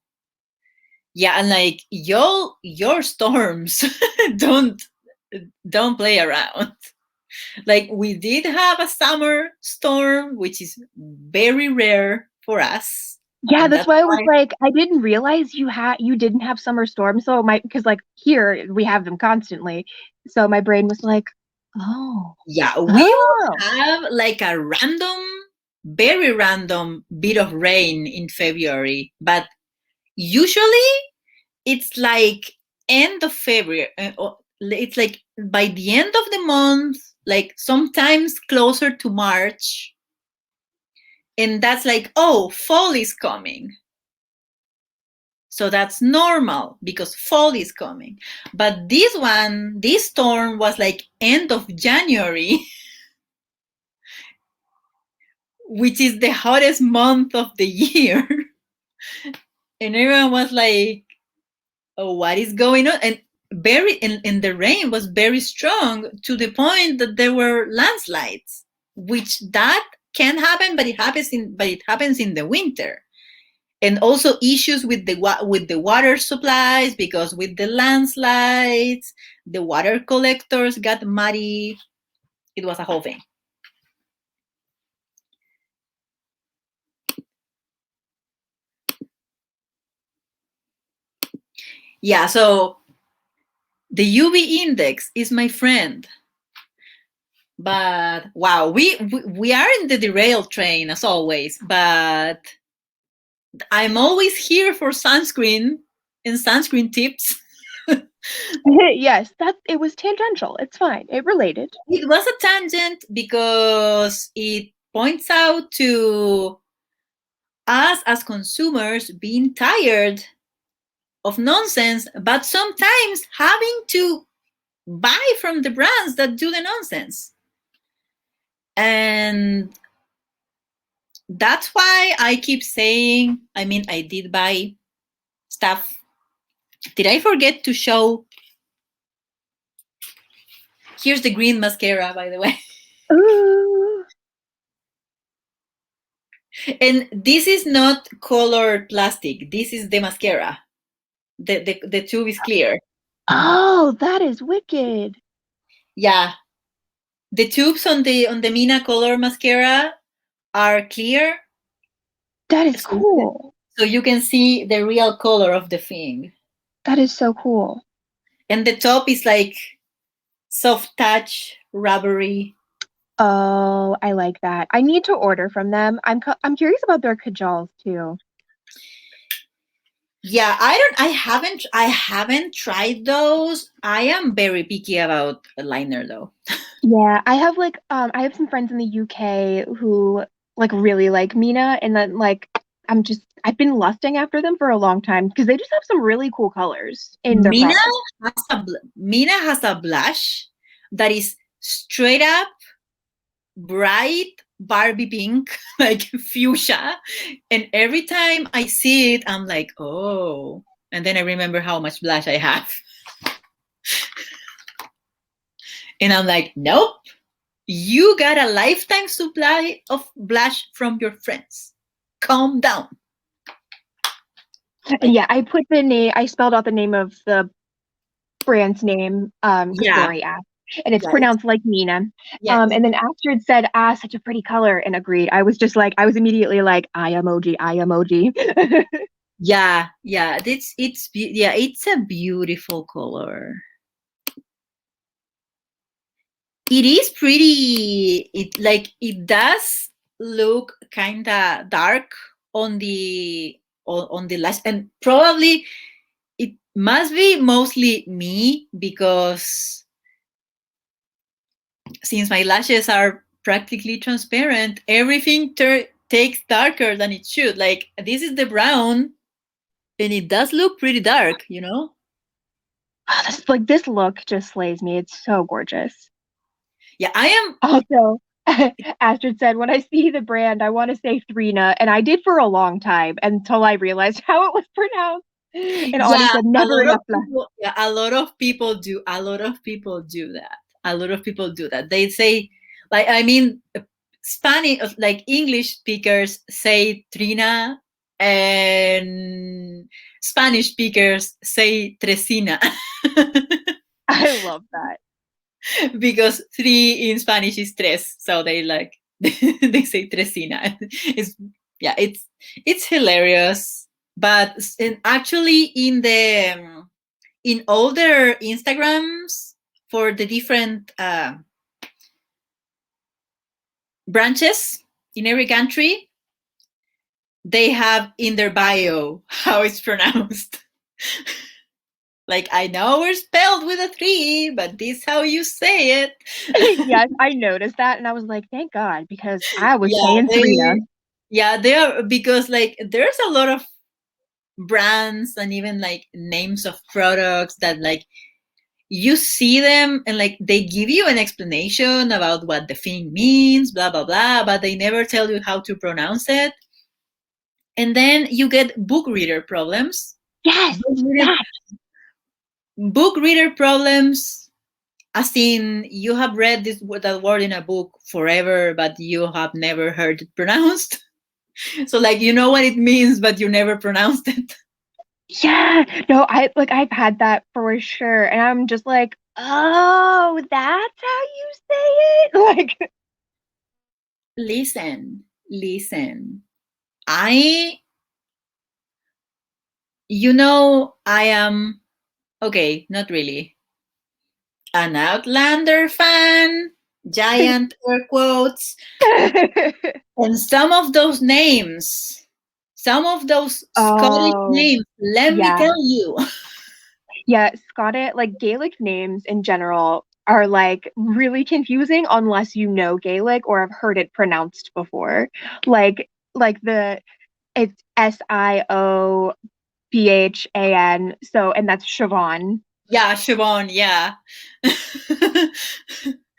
[SPEAKER 1] yeah, and like your storms don't don't play around. Like we did have a summer storm, which is very rare for us,
[SPEAKER 2] Yeah,
[SPEAKER 1] and
[SPEAKER 2] that's
[SPEAKER 1] that's
[SPEAKER 2] why I was
[SPEAKER 1] why.
[SPEAKER 2] like, I didn't realize you didn't have summer storms, so my because like here we have them constantly. So my brain was like, oh,
[SPEAKER 1] Yeah, we
[SPEAKER 2] oh.
[SPEAKER 1] will have like a random, very random bit of rain in February, but usually it's like end of February. It's like by the end of the month, like sometimes closer to March, and that's like, oh, fall is coming. So that's normal because fall is coming. But this storm was like end of January, which is the hottest month of the year. And everyone was like, oh, what is going on? And and the rain was very strong to the point that there were landslides, which that can happen, but it happens in the winter. And also issues with the water supplies because with the landslides, the water collectors got muddy. It was a whole thing. Yeah, so the UV index is my friend. But wow, we are in the derail train as always, but I'm always here for sunscreen and sunscreen tips.
[SPEAKER 2] Yes, that it was tangential. It's fine. It related.
[SPEAKER 1] It was a tangent because it points out to us as consumers being tired of nonsense, but sometimes having to buy from the brands that do the nonsense. And that's why I keep saying, I mean, I did buy stuff. Did I forget to show? Here's the green mascara, by the way.
[SPEAKER 2] Ooh.
[SPEAKER 1] And this is not colored plastic. This is the mascara. The tube is clear.
[SPEAKER 2] Oh, that is wicked.
[SPEAKER 1] Yeah, the tubes on the Mina Color mascara are clear,
[SPEAKER 2] That is
[SPEAKER 1] so you can,
[SPEAKER 2] cool.
[SPEAKER 1] so you can see the real color of the thing.
[SPEAKER 2] That is so cool.
[SPEAKER 1] And the top is like soft touch, rubbery.
[SPEAKER 2] Oh, I like that. I need to order from them. I'm curious about their cajoles too.
[SPEAKER 1] Yeah, I haven't tried those. I am very picky about a liner though.
[SPEAKER 2] Yeah, I have some friends in the UK who like really like Mina, and then like I've been lusting after them for a long time because they just have some really cool colors in their
[SPEAKER 1] Mina
[SPEAKER 2] products.
[SPEAKER 1] Mina has a blush that is straight up bright Barbie pink, like fuchsia. And every time I see it, I'm like, oh. And then I remember how much blush I have. And I'm like, nope, you got a lifetime supply of blush from your friends. Calm down.
[SPEAKER 2] And
[SPEAKER 1] Like,
[SPEAKER 2] yeah, I spelled out the name of the brand's name because
[SPEAKER 1] yeah,
[SPEAKER 2] Dory asked, and it's
[SPEAKER 1] yeah,
[SPEAKER 2] pronounced like Mina.
[SPEAKER 1] yeah,
[SPEAKER 2] And then Astrid said, "Ah, such a pretty color," and agreed. I was immediately like, "I emoji, I emoji."
[SPEAKER 1] yeah. Yeah, it's a beautiful color. It is pretty. It does look kind of dark on the lash, and probably it must be mostly me because since my lashes are practically transparent, everything takes darker than it should. Like this is the brown, and it does look pretty dark, you know?
[SPEAKER 2] This look just slays me. It's so gorgeous.
[SPEAKER 1] Yeah, I am.
[SPEAKER 2] Also, Astrid said, when I see the brand, I want to say Thrina, and I did for a long time until I realized how it was pronounced. And Audie
[SPEAKER 1] Yeah,
[SPEAKER 2] said, never enough flash.
[SPEAKER 1] yeah, a lot of people do. A lot of people do that. A lot of people do that. They say, like, I mean, Spanish, like English speakers say Trina, and Spanish speakers say Tresina.
[SPEAKER 2] I love that.
[SPEAKER 1] Because three in Spanish is tres, so they like they say tresina. It's yeah, it's hilarious. But actually, in older Instagrams for the different branches in every country, they have in their bio how it's pronounced. Like I know we're spelled with a three, but this is how you say it.
[SPEAKER 2] Yes, I noticed that, and I was like, thank God, because I was
[SPEAKER 1] Yeah,
[SPEAKER 2] saying Thrina.
[SPEAKER 1] they are because like there's a lot of brands and even like names of products that like you see them and like they give you an explanation about what the thing means, blah blah blah, but they never tell you how to pronounce it. And then you get book reader problems.
[SPEAKER 2] Yes,
[SPEAKER 1] Book reader,
[SPEAKER 2] that.
[SPEAKER 1] book reader problems, as in you have read that word in a book forever, but you have never heard it pronounced. So like you know what it means, but you never pronounced it.
[SPEAKER 2] Yeah, no, I've had that for sure, and I'm just like, oh, that's how you say it. Like,
[SPEAKER 1] Listen. I I am okay, not really. An Outlander fan, giant air quotes, and some of those Scottish
[SPEAKER 2] oh,
[SPEAKER 1] names, let me
[SPEAKER 2] yeah,
[SPEAKER 1] tell you.
[SPEAKER 2] yeah, Scottish, like Gaelic names in general are like really confusing unless you know Gaelic or have heard it pronounced before. Like it's Siophan, so and that's Siobhan.
[SPEAKER 1] Yeah, Siobhan, yeah.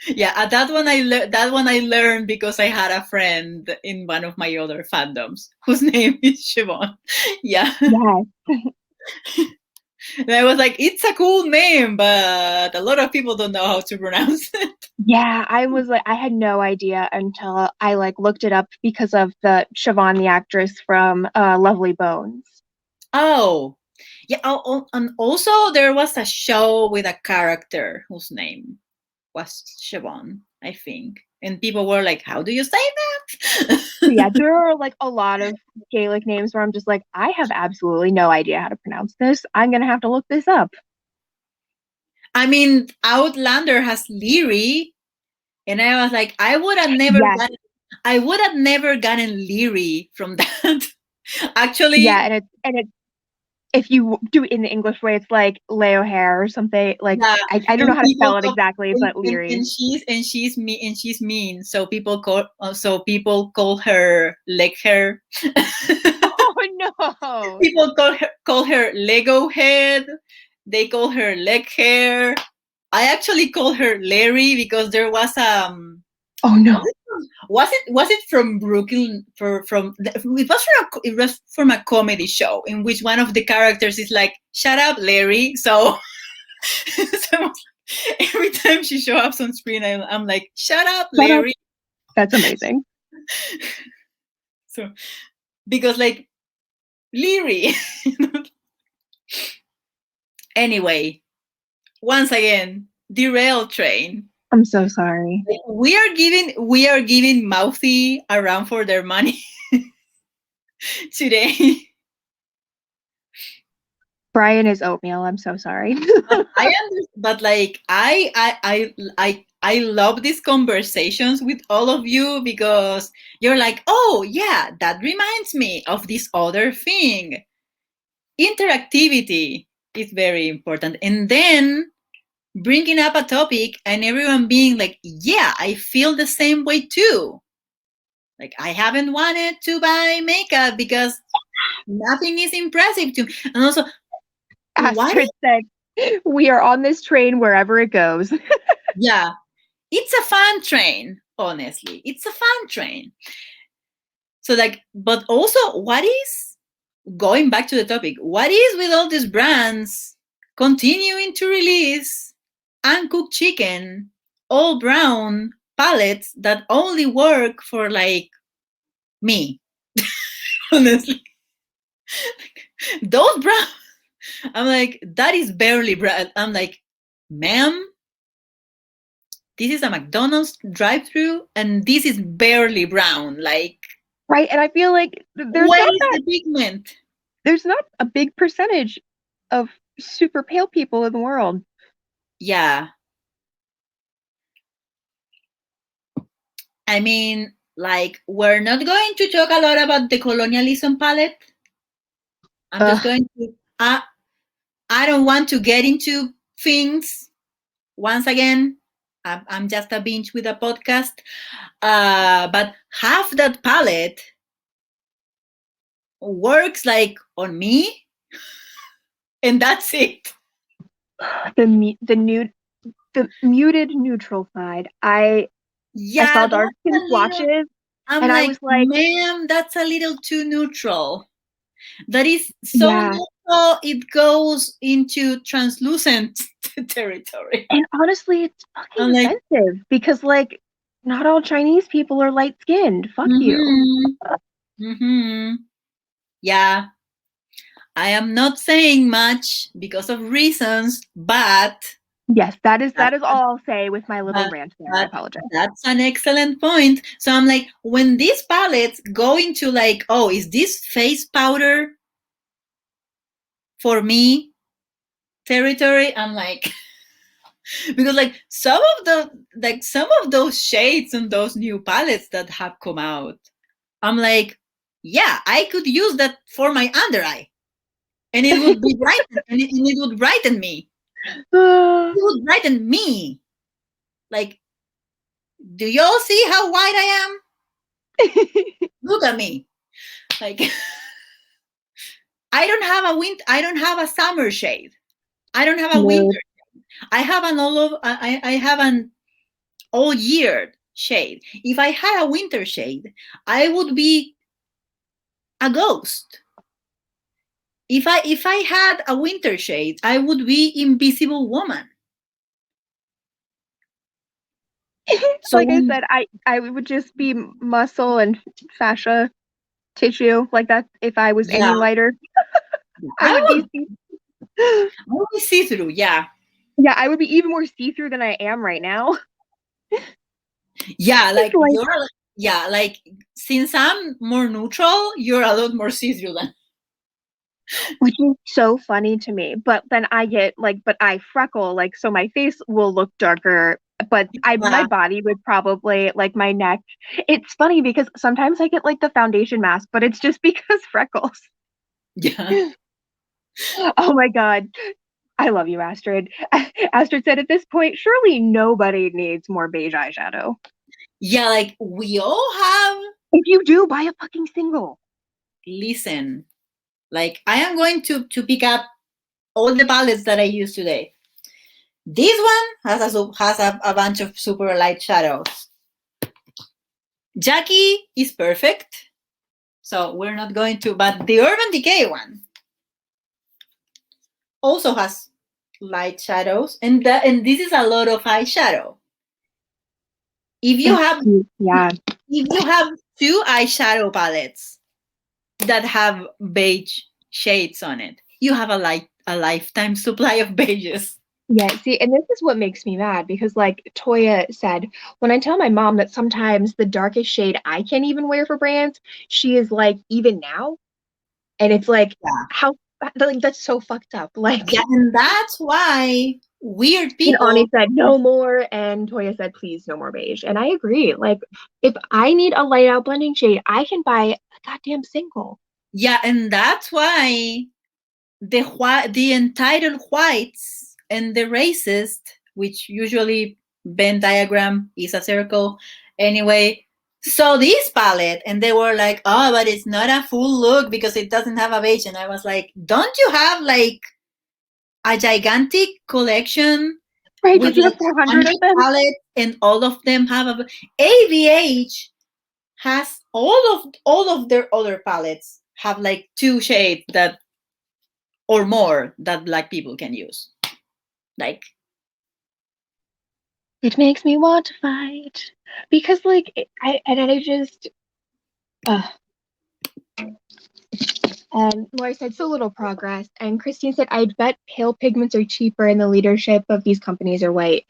[SPEAKER 1] Yeah, that one I learned because I had a friend in one of my other fandoms whose name is Siobhan. Yeah.
[SPEAKER 2] Yes.
[SPEAKER 1] And I was like, it's a cool name, but a lot of people don't know how to pronounce it.
[SPEAKER 2] Yeah, I was like, I had no idea until I like looked it up because of the Siobhan, the actress from Lovely Bones.
[SPEAKER 1] Oh, Yeah. And also there was a show with a character whose name was Siobhan, I think. And people were like, "How do you say
[SPEAKER 2] Yeah,
[SPEAKER 1] that?"
[SPEAKER 2] there are like a lot of Gaelic names where I'm just like, I have absolutely no idea how to pronounce this. I'm gonna have to look this up.
[SPEAKER 1] I mean, Outlander has Leary, and I was like,
[SPEAKER 2] Yes,
[SPEAKER 1] I would have never gotten Leary from that. Actually,
[SPEAKER 2] yeah, and it's if you do it in the English way, it's like Leo Hair or something. Like
[SPEAKER 1] yeah,
[SPEAKER 2] I don't know
[SPEAKER 1] and
[SPEAKER 2] how to
[SPEAKER 1] people
[SPEAKER 2] spell it
[SPEAKER 1] call,
[SPEAKER 2] exactly, but Leary.
[SPEAKER 1] and she's mean, so people call her leg hair.
[SPEAKER 2] Oh no!
[SPEAKER 1] People call her Lego head. They call her leg hair. I actually call her Larry because there was
[SPEAKER 2] Oh
[SPEAKER 1] was
[SPEAKER 2] no!
[SPEAKER 1] it was it from Brooklyn it was from a comedy show in which one of the characters is like, "Shut up, Larry." So, so every time she shows up on screen, I'm like, "Shut up,
[SPEAKER 2] Shut up!
[SPEAKER 1] Larry."
[SPEAKER 2] That's amazing.
[SPEAKER 1] So because like Leary. Anyway, once again, derail train.
[SPEAKER 2] I'm so sorry.
[SPEAKER 1] We are giving Mouthy a run for their money today.
[SPEAKER 2] Brian is oatmeal. I'm so sorry.
[SPEAKER 1] I understand, but like I love these conversations with all of you because you're like, oh yeah, that reminds me of this other thing. Interactivity is very important, and then bringing up a topic and everyone being like, yeah, I feel the same way too. Like I haven't wanted to buy makeup because nothing is impressive to me, and also what
[SPEAKER 2] Astrid said, "We are on this train wherever it goes."
[SPEAKER 1] yeah, it's a fun train, honestly. It's a fun train. So like, but also what is going back to the topic, what is with all these brands continuing to release uncooked chicken, all brown palettes that only work for like me, honestly. Those brown, I'm like, that is barely brown. I'm like, ma'am, this is a McDonald's drive-through and this is barely brown. Like,
[SPEAKER 2] Right, and I feel like
[SPEAKER 1] where is the pigment?
[SPEAKER 2] there's not a big percentage of super pale people in the world.
[SPEAKER 1] Yeah. I mean, like, we're not going to talk a lot about the colonialism palette. I'm just
[SPEAKER 2] Ugh.
[SPEAKER 1] going to, I don't want to get into things once again. I'm just a binge with a podcast. But half that palette works like on me, and that's it.
[SPEAKER 2] The muted neutral side. I
[SPEAKER 1] Yeah,
[SPEAKER 2] saw
[SPEAKER 1] that's
[SPEAKER 2] dark
[SPEAKER 1] a
[SPEAKER 2] skin
[SPEAKER 1] little,
[SPEAKER 2] swatches
[SPEAKER 1] I'm
[SPEAKER 2] and I
[SPEAKER 1] like,
[SPEAKER 2] was like,
[SPEAKER 1] ma'am, that's a little too neutral. That is so
[SPEAKER 2] yeah.
[SPEAKER 1] neutral, it goes into translucent territory.
[SPEAKER 2] And honestly, it's fucking
[SPEAKER 1] I'm like,
[SPEAKER 2] offensive because like not all Chinese people are light skinned. Fuck you.
[SPEAKER 1] mm-hmm, mm-hmm. Yeah, I am not saying much because of reasons, but
[SPEAKER 2] Yes, that
[SPEAKER 1] that's
[SPEAKER 2] is all I'll say with my little
[SPEAKER 1] but,
[SPEAKER 2] rant there. I
[SPEAKER 1] but
[SPEAKER 2] apologize.
[SPEAKER 1] that's an excellent point. So I'm like, when these palettes go into like, oh, is this face powder for me territory? I'm like, because like some of those shades and those new palettes that have come out, I'm like, yeah, I could use that for my under eye, and it would be brighten, and it would brighten me. It would brighten me. Like, do y'all see how white I am? Look at me. Like, I don't have a summer shade. I don't have a
[SPEAKER 2] No.
[SPEAKER 1] winter. I have an I have an all year shade. If I had a winter shade, I would be a ghost. If I had a winter shade, I would be Invisible Woman. So
[SPEAKER 2] Like I said, I would just be muscle and fascia tissue like that. If I was
[SPEAKER 1] yeah,
[SPEAKER 2] any lighter, I
[SPEAKER 1] I
[SPEAKER 2] would be.
[SPEAKER 1] would Only see-through, yeah.
[SPEAKER 2] Yeah, I would be even more see-through than I am right now.
[SPEAKER 1] Yeah,
[SPEAKER 2] It's
[SPEAKER 1] like
[SPEAKER 2] like,
[SPEAKER 1] you're, yeah, like since I'm more neutral, you're a lot more see-through than.
[SPEAKER 2] which is so funny to me. But then I get like, but I freckle, like, so my face will look darker, but my
[SPEAKER 1] Yeah,
[SPEAKER 2] body would probably, like, my neck. It's funny because sometimes I get like the foundation mask, but it's just because freckles.
[SPEAKER 1] yeah,
[SPEAKER 2] Oh my God. I love you, Astrid. Astrid said at this point, surely nobody needs more beige eyeshadow.
[SPEAKER 1] yeah. Like we all have.
[SPEAKER 2] If you do, buy a fucking single.
[SPEAKER 1] Listen, like I am going to pick up all the palettes that I used today. This one has a bunch of super light shadows. Jackie is perfect, so we're not going to. But the Urban Decay one also has light shadows, and this is a lot of eyeshadow. If you
[SPEAKER 2] It's
[SPEAKER 1] have
[SPEAKER 2] cute. Yeah.
[SPEAKER 1] if you have two eyeshadow palettes that have beige shades on it, you have a lifetime supply of beiges.
[SPEAKER 2] Yeah, see, and this is what makes me mad because, like Toya said, when I tell my mom that sometimes the darkest shade I can't even wear for brands, she is like, even now? And it's like,
[SPEAKER 1] Yeah,
[SPEAKER 2] how, like, that's so fucked up. Like,
[SPEAKER 1] yeah, and that's why weird
[SPEAKER 2] and Ani
[SPEAKER 1] people.
[SPEAKER 2] said, no more. And Toya said, please, no more beige. And I agree. Like, if I need a light out blending shade, I can buy a goddamn single.
[SPEAKER 1] Yeah, and that's why the entitled whites and the racist, which usually Venn diagram is a circle anyway, saw this palette and they were like, oh, but it's not a full look because it doesn't have a beige. And I was like, don't you have like a gigantic collection
[SPEAKER 2] Right?
[SPEAKER 1] with
[SPEAKER 2] Don't you have
[SPEAKER 1] like
[SPEAKER 2] 400 of
[SPEAKER 1] 100
[SPEAKER 2] them?
[SPEAKER 1] palettes and all of them have a AVH has all of their other palettes have like two shades that or more that black people can use. Like,
[SPEAKER 2] It makes me want to fight because, like, I just, uh, and Lori said, so little progress. And Christine said, I'd bet pale pigments are cheaper and the leadership of these companies are white.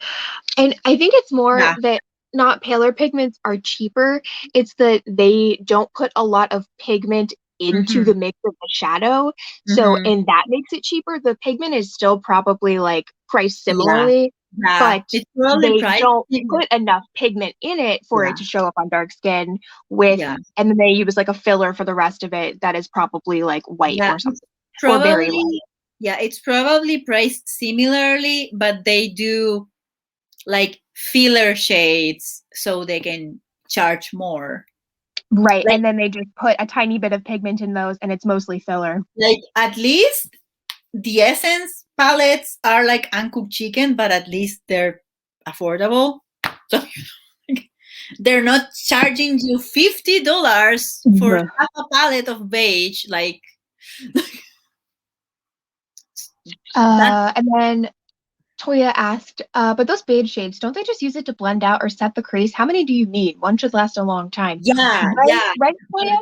[SPEAKER 2] And I think it's more
[SPEAKER 1] yeah.
[SPEAKER 2] that not paler pigments are cheaper. It's that they don't put a lot of pigment into
[SPEAKER 1] Mm-hmm.
[SPEAKER 2] the mix of the shadow. So,
[SPEAKER 1] Mm-hmm.
[SPEAKER 2] and that makes it cheaper. The pigment is still probably like priced
[SPEAKER 1] Yeah.
[SPEAKER 2] similarly,
[SPEAKER 1] Yeah.
[SPEAKER 2] but
[SPEAKER 1] It's probably
[SPEAKER 2] they
[SPEAKER 1] priced.
[SPEAKER 2] don't put enough pigment in it for it
[SPEAKER 1] Yeah.
[SPEAKER 2] to show up on dark skin with,
[SPEAKER 1] Yeah.
[SPEAKER 2] and then they use like a filler for the rest of it that is probably like white
[SPEAKER 1] Yeah.
[SPEAKER 2] or
[SPEAKER 1] It's
[SPEAKER 2] something, or very light.
[SPEAKER 1] probably yeah, it's probably priced similarly, but they do like filler shades so they can charge more.
[SPEAKER 2] Right.
[SPEAKER 1] Like
[SPEAKER 2] And then they just put a tiny bit of pigment in those and it's mostly filler.
[SPEAKER 1] like at least the Essence palettes are like uncooked chicken, but at least they're affordable. So they're not charging you $50 for
[SPEAKER 2] Mhm.
[SPEAKER 1] half a palette of beige. Like that.
[SPEAKER 2] And then Toya asked, but those beige shades, don't they just use it to blend out or set the crease? How many do you need? One should last a long time.
[SPEAKER 1] Yeah,
[SPEAKER 2] Right,
[SPEAKER 1] yeah.
[SPEAKER 2] right, Toya?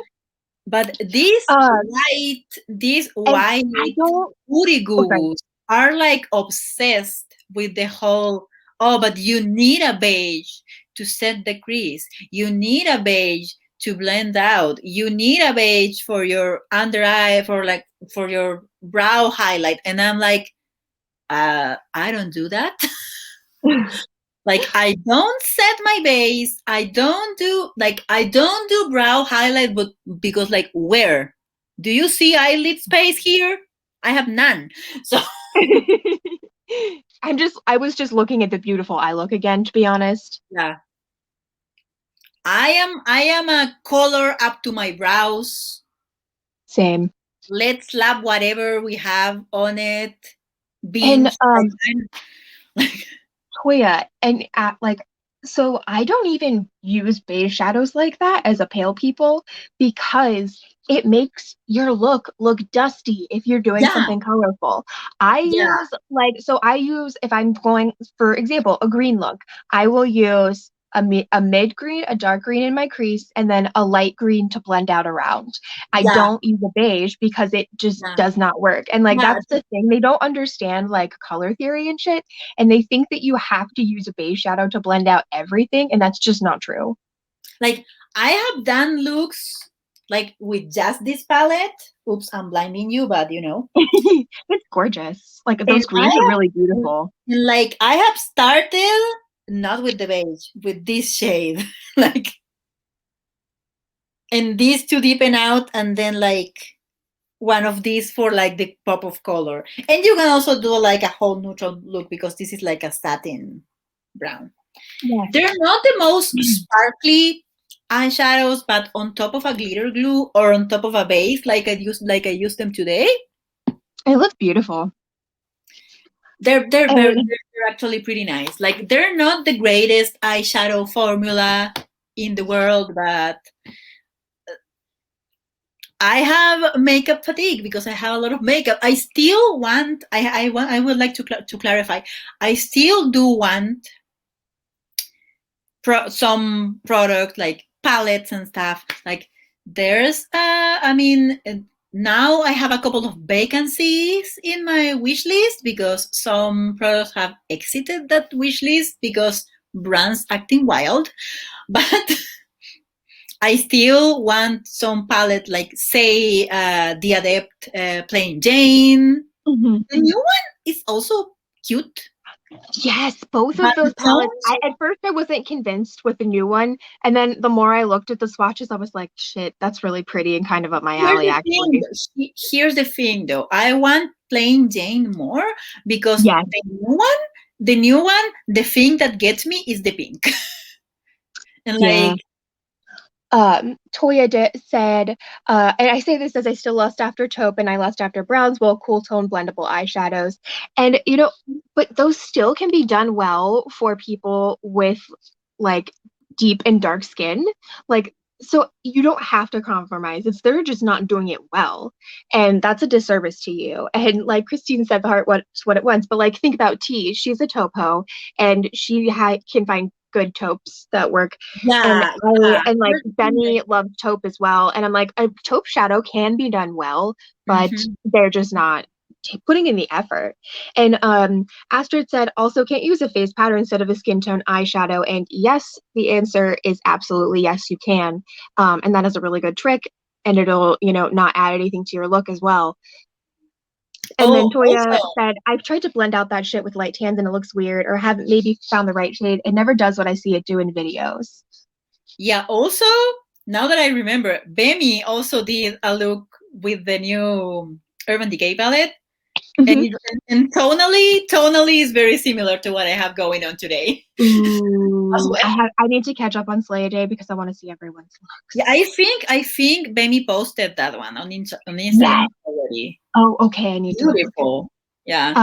[SPEAKER 1] But these
[SPEAKER 2] Um,
[SPEAKER 1] white, these
[SPEAKER 2] and
[SPEAKER 1] white
[SPEAKER 2] I don't,
[SPEAKER 1] booty
[SPEAKER 2] oh, sorry.
[SPEAKER 1] googles are like obsessed with the whole, oh, but you need a beige to set the crease. You need a beige to blend out. You need a beige for your under eye, for your brow highlight. And I'm like, I don't do that. Like I don't set my base. I don't do brow highlight, but because like where? Do you see eyelid space here? I have none. So
[SPEAKER 2] I was just looking at the beautiful eye look again, to be honest.
[SPEAKER 1] yeah. I am a color up to my brows.
[SPEAKER 2] Same.
[SPEAKER 1] Let's slap whatever we have on it.
[SPEAKER 2] And
[SPEAKER 1] Beams. Like
[SPEAKER 2] Toya, and like, so I don't even use beige shadows like that as a pale people because it makes your look dusty if you're doing
[SPEAKER 1] yeah,
[SPEAKER 2] something colorful. I
[SPEAKER 1] yeah.
[SPEAKER 2] use like, so I use, if I'm going, for example, a green look, I will use a mid green, a dark green in my crease, and then a light green to blend out around. I
[SPEAKER 1] Yeah,
[SPEAKER 2] don't use a beige because it just
[SPEAKER 1] yeah,
[SPEAKER 2] does not work. And like
[SPEAKER 1] yeah.
[SPEAKER 2] that's the thing. They don't understand like color theory and shit. And they think that you have to use a beige shadow to blend out everything. And that's just not true.
[SPEAKER 1] Like I have done looks like with just this palette. Oops, I'm blinding you, but
[SPEAKER 2] It's gorgeous. Like
[SPEAKER 1] And
[SPEAKER 2] those greens are really beautiful.
[SPEAKER 1] like I have started not with the beige, with this shade, like, and these to deepen out, and then like one of these for like the pop of color. And you can also do like a whole neutral look because this is like a satin brown.
[SPEAKER 2] Yes.
[SPEAKER 1] They're not the most sparkly eyeshadows, but on top of a glitter glue or on top of a base, like I used them today,
[SPEAKER 2] It looks beautiful. And
[SPEAKER 1] they're actually pretty nice. Like they're not the greatest eyeshadow formula in the world, but I have makeup fatigue because I have a lot of makeup. I still want. I would like to clarify. I still do want some product like palettes and stuff. Like there's. I mean. Now I have a couple of vacancies in my wish list because some products have exited that wish list because brands acting wild. But I still want some palette, like say the Adept Plain Jane.
[SPEAKER 2] mhm.
[SPEAKER 1] The new one is also cute,
[SPEAKER 2] Yes, both
[SPEAKER 1] but
[SPEAKER 2] of those
[SPEAKER 1] the
[SPEAKER 2] palettes.
[SPEAKER 1] tones.
[SPEAKER 2] At first I wasn't convinced with the new one, and then the more I looked at the swatches, I was like, shit, that's really pretty and kind of up my
[SPEAKER 1] Here's
[SPEAKER 2] alley,
[SPEAKER 1] the thing.
[SPEAKER 2] actually.
[SPEAKER 1] Here's the thing, though. I want Plain Jane more because
[SPEAKER 2] Yes,
[SPEAKER 1] the thing that gets me is the pink, and
[SPEAKER 2] yeah.
[SPEAKER 1] like
[SPEAKER 2] Toya said, and I say this as I still lust after taupe and I lust after browns, well, cool tone blendable eyeshadows. And, but those still can be done well for people with like deep and dark skin. Like, so you don't have to compromise. It's they're just not doing it well. And that's a disservice to you. And like Christine said, the heart what's what it wants. But like think about T. She's a topo and she can find good taupes that work and
[SPEAKER 1] yeah,
[SPEAKER 2] I
[SPEAKER 1] yeah.
[SPEAKER 2] and like Benny loves taupe as well. And I'm like, a taupe shadow can be done well, but
[SPEAKER 1] Mm-hmm.
[SPEAKER 2] they're just not putting in the effort. And Astrid said, also can't use a face powder instead of a skin tone eyeshadow. And yes, the answer is absolutely yes, you can. And that is a really good trick. And it'll, not add anything to your look as well. And then
[SPEAKER 1] Oh,
[SPEAKER 2] Toya
[SPEAKER 1] also,
[SPEAKER 2] said, I've tried to blend out that shit with light tans and it looks weird, or haven't maybe found the right shade. It never does what I see it do in videos.
[SPEAKER 1] yeah, also, now that I remember, Bemi also did a look with the new Urban Decay palette. And,
[SPEAKER 2] Mhm.
[SPEAKER 1] and tonally is very similar to what I have going on today as
[SPEAKER 2] Ooh,
[SPEAKER 1] well.
[SPEAKER 2] I need to catch up on Slay a Day because I want to see everyone's
[SPEAKER 1] Yeah,
[SPEAKER 2] looks.
[SPEAKER 1] I think Bemi posted that one on Instagram
[SPEAKER 2] Yes.
[SPEAKER 1] already.
[SPEAKER 2] Oh, okay. I need to look.
[SPEAKER 1] Beautiful. Yeah.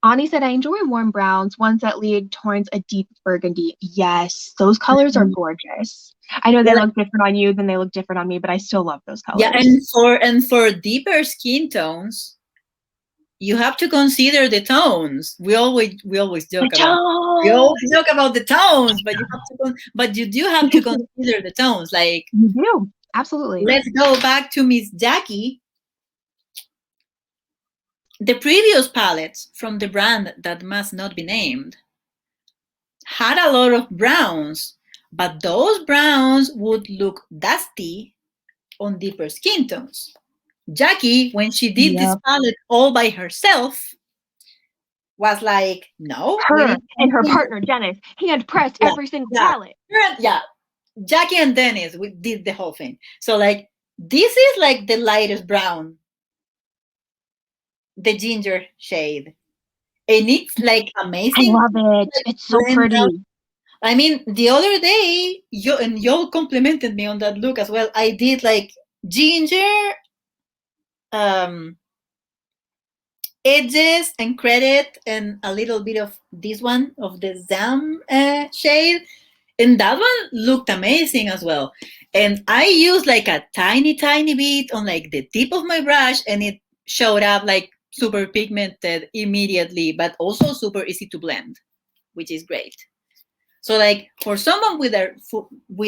[SPEAKER 2] Ani said, I enjoy warm browns, ones that lead towards a deep burgundy. Yes, those colors are
[SPEAKER 1] Mhm.
[SPEAKER 2] gorgeous. I know
[SPEAKER 1] Yeah,
[SPEAKER 2] they
[SPEAKER 1] like,
[SPEAKER 2] look different on you than they look different on me, but I still love those
[SPEAKER 1] yeah,
[SPEAKER 2] colors.
[SPEAKER 1] and for deeper skin tones, you have to consider the tones. We always
[SPEAKER 2] The
[SPEAKER 1] joke about
[SPEAKER 2] tones!
[SPEAKER 1] the tones, but you do have to consider the tones. Like
[SPEAKER 2] You do. Absolutely.
[SPEAKER 1] let's go back to Miss Jackie. The previous palettes from the brand that must not be named had a lot of browns, but those browns would look dusty on deeper skin tones. Jackie, when she did this
[SPEAKER 2] Yep.
[SPEAKER 1] palette all by herself, was like, no, we
[SPEAKER 2] Her
[SPEAKER 1] need
[SPEAKER 2] and her
[SPEAKER 1] something.
[SPEAKER 2] partner, Dennis, hand pressed
[SPEAKER 1] Yeah,
[SPEAKER 2] every single
[SPEAKER 1] yeah,
[SPEAKER 2] palette.
[SPEAKER 1] yeah. Jackie and Dennis we did the whole thing. So like this is like the lightest brown, the ginger shade. And it's like
[SPEAKER 2] I
[SPEAKER 1] amazing
[SPEAKER 2] love it.
[SPEAKER 1] like
[SPEAKER 2] It's so
[SPEAKER 1] blend out.
[SPEAKER 2] pretty.
[SPEAKER 1] I mean, the other day, y'all complimented me on that look as well. I did like ginger um, edges and credit and a little bit of this one of the Zam shade, and that one looked amazing as well. And I used like a tiny bit on like the tip of my brush, and it showed up like super pigmented immediately, but also super easy to blend, which is great. So like for someone with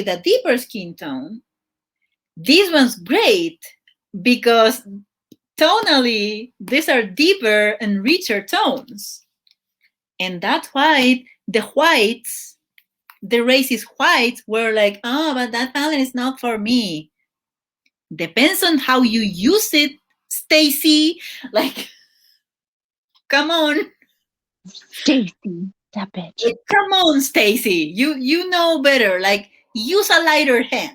[SPEAKER 1] a deeper skin tone, this one's great because tonally these are deeper and richer tones. And that's why the racist whites were like, oh, but that palette is not for me. Depends on how you use it, Stacy. Like, come on.
[SPEAKER 2] Stacy, that bitch.
[SPEAKER 1] Come on, Stacy. You know better. Like, use a lighter hand.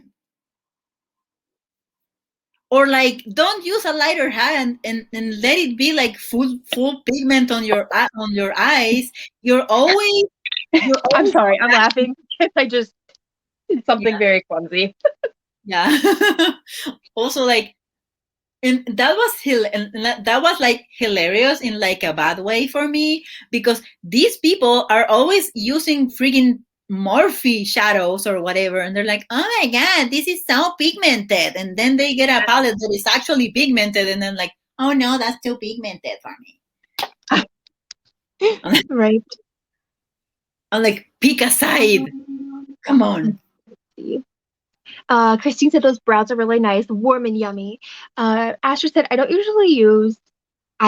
[SPEAKER 1] Or like don't use a lighter hand and let it be like full pigment on your eyes. You're always you're
[SPEAKER 2] I'm
[SPEAKER 1] always
[SPEAKER 2] sorry, I'm laughing because I just did something
[SPEAKER 1] yeah,
[SPEAKER 2] very clumsy.
[SPEAKER 1] yeah. Also like and that was like hilarious in like a bad way for me because these people are always using freaking Morphe shadows or whatever, and they're like, oh my god, this is so pigmented, and then they get a palette that is actually pigmented, and then like, oh no, that's too pigmented for me.
[SPEAKER 2] Right.
[SPEAKER 1] I'm like, pick a side. Come on.
[SPEAKER 2] Christine said those brows are really nice, warm and yummy. Asher said I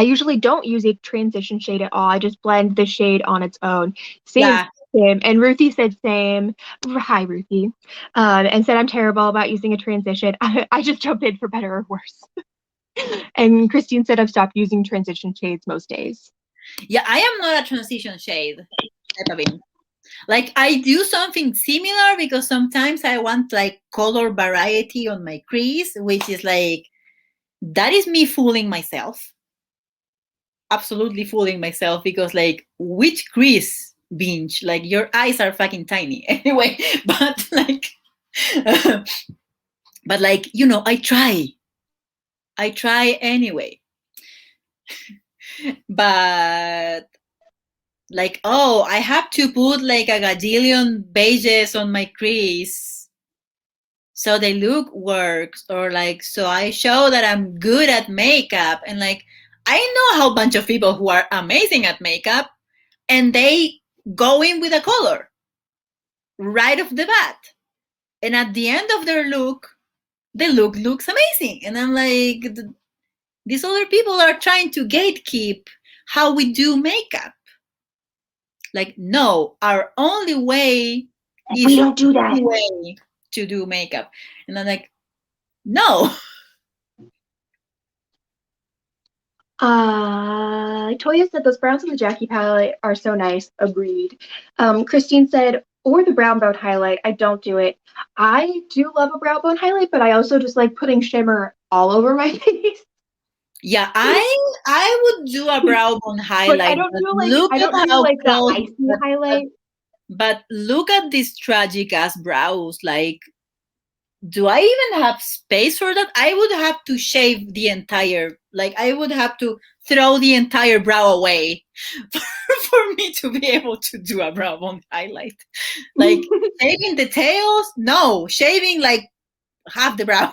[SPEAKER 2] usually don't use a transition shade at all. I just blend the shade on its own. Same,
[SPEAKER 1] Yeah.
[SPEAKER 2] same. And Ruthie said same. Hi, Ruthie. And said I'm terrible about using a transition. I just jump in for better or worse. And Christine said I've stopped using transition shades most days.
[SPEAKER 1] Yeah, I am not a transition shade type of being. Like I do something similar because sometimes I want like color variety on my crease, which is like that is me fooling myself. Absolutely fooling myself because like which crease binge? Like your eyes are fucking tiny. Anyway, but like but like, you know, I try. I try anyway. But like, oh, I have to put like a gajillion beiges on my crease so the look works, or like so I show that I'm good at makeup. And like I know how bunch of people who are amazing at makeup and they go in with a color right off the bat, and at the end of their look the look looks amazing, and I'm like, these other people are trying to gatekeep how we do makeup. Like, no, our only way
[SPEAKER 2] We
[SPEAKER 1] is
[SPEAKER 2] don't do
[SPEAKER 1] the
[SPEAKER 2] that.
[SPEAKER 1] way to do makeup. And I'm like, no.
[SPEAKER 2] Toya said those browns in the Jackie palette are so nice. Agreed. Christine said, or the brown bone highlight. I don't do it. I do love a brown bone highlight, but I also just like putting shimmer all over my face.
[SPEAKER 1] Yeah, I would do a brow bone
[SPEAKER 2] Like
[SPEAKER 1] highlight, but look
[SPEAKER 2] I
[SPEAKER 1] at
[SPEAKER 2] don't do
[SPEAKER 1] how
[SPEAKER 2] like the
[SPEAKER 1] close.
[SPEAKER 2] icy highlight.
[SPEAKER 1] But look at these tragic ass brows. Like, do I even have space for that? I would have to shave the entire, like, I would have to throw the entire brow away for me to be able to do a brow bone highlight. Like, shaving the tails? No, shaving like half the brow.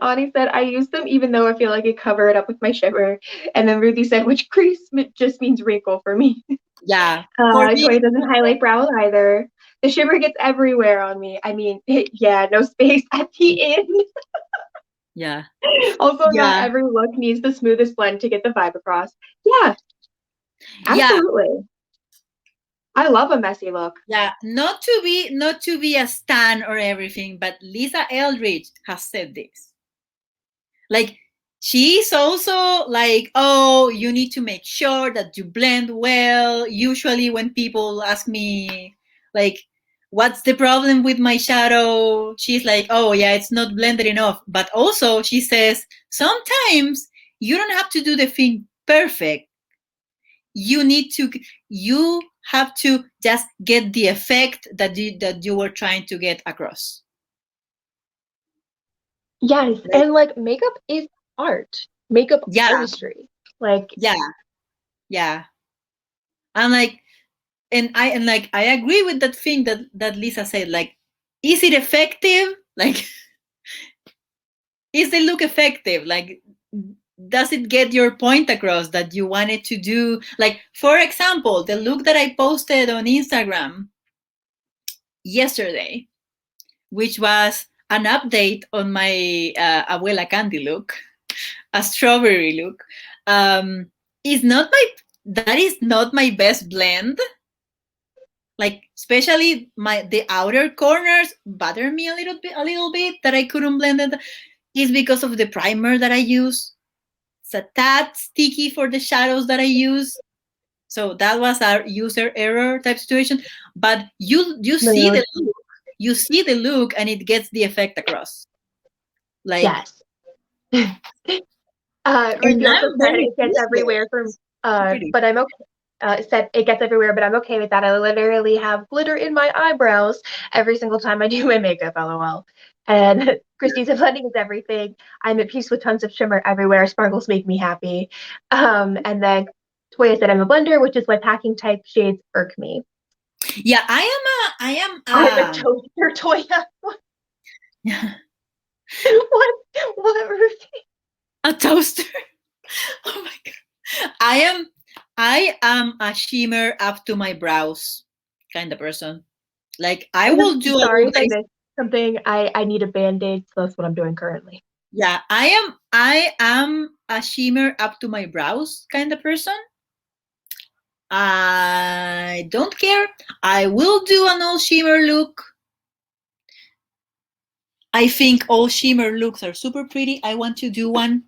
[SPEAKER 2] Ani said, I use them even though I feel like I cover it up with my shimmer. And then Ruthie said, which crease just means wrinkle for me.
[SPEAKER 1] Yeah. For me,
[SPEAKER 2] Toy doesn't highlight brows either. The shimmer gets everywhere on me. I mean, yeah, no space at the end.
[SPEAKER 1] yeah.
[SPEAKER 2] Also, not
[SPEAKER 1] Yeah.
[SPEAKER 2] every look needs the smoothest blend to get the vibe across. Yeah,
[SPEAKER 1] Yeah.
[SPEAKER 2] absolutely. I love a messy look.
[SPEAKER 1] Yeah. Not to be a stan or everything, but Lisa Eldridge has said this. Like, she's also like, oh, you need to make sure that you blend well. Usually when people ask me like, what's the problem with my shadow, she's like, oh yeah, it's not blended enough. But also she says sometimes you don't have to do the thing perfect. You have to just get the effect that you were trying to get across.
[SPEAKER 2] Yes,
[SPEAKER 1] Like,
[SPEAKER 2] and like makeup is art, makeup
[SPEAKER 1] yeah,
[SPEAKER 2] artistry. Like,
[SPEAKER 1] yeah, yeah. I'm like, and like I agree with that thing that Lisa said. Like, is it effective? Like, is the look effective? Like, does it get your point across that you wanted to do? Like, for example, the look that I posted on Instagram yesterday, which was an update on my abuela candy look, a strawberry look, is not my that is not my best blend. Like, especially the outer corners bother me a little bit that I couldn't blend it. Is because of the primer that I use. It's a tad sticky for the shadows that I use. So that was a user error type situation. But you see
[SPEAKER 2] Literally.
[SPEAKER 1] the look, and it gets the effect across. Like,
[SPEAKER 2] Yes.
[SPEAKER 1] and
[SPEAKER 2] Ruthie also
[SPEAKER 1] I'm
[SPEAKER 2] said
[SPEAKER 1] very
[SPEAKER 2] it gets
[SPEAKER 1] pleased with it.
[SPEAKER 2] everywhere from,
[SPEAKER 1] It's pretty.
[SPEAKER 2] but I'm okay. Said it gets everywhere, but I'm okay with that. I literally have glitter in my eyebrows every single time I do my makeup, lol. And Christy said blending is everything. I'm at peace with tons of shimmer everywhere. Sparkles make me happy. And then Toya said I'm a blender, which is why packing type shades irk me.
[SPEAKER 1] Yeah, I am
[SPEAKER 2] I'm a toaster, Toya. What? What, Ruthie?
[SPEAKER 1] a toaster. Oh my god. I am a shimmer up to my brows kind of person. Like, I will do a
[SPEAKER 2] Sorry
[SPEAKER 1] look
[SPEAKER 2] if
[SPEAKER 1] that
[SPEAKER 2] I
[SPEAKER 1] is,
[SPEAKER 2] missed something. I need a band-aid, so that's what I'm doing currently.
[SPEAKER 1] yeah, I am a shimmer up to my brows kind of person. I don't care. I will do an all shimmer look. I think all shimmer looks are super pretty. I want to do one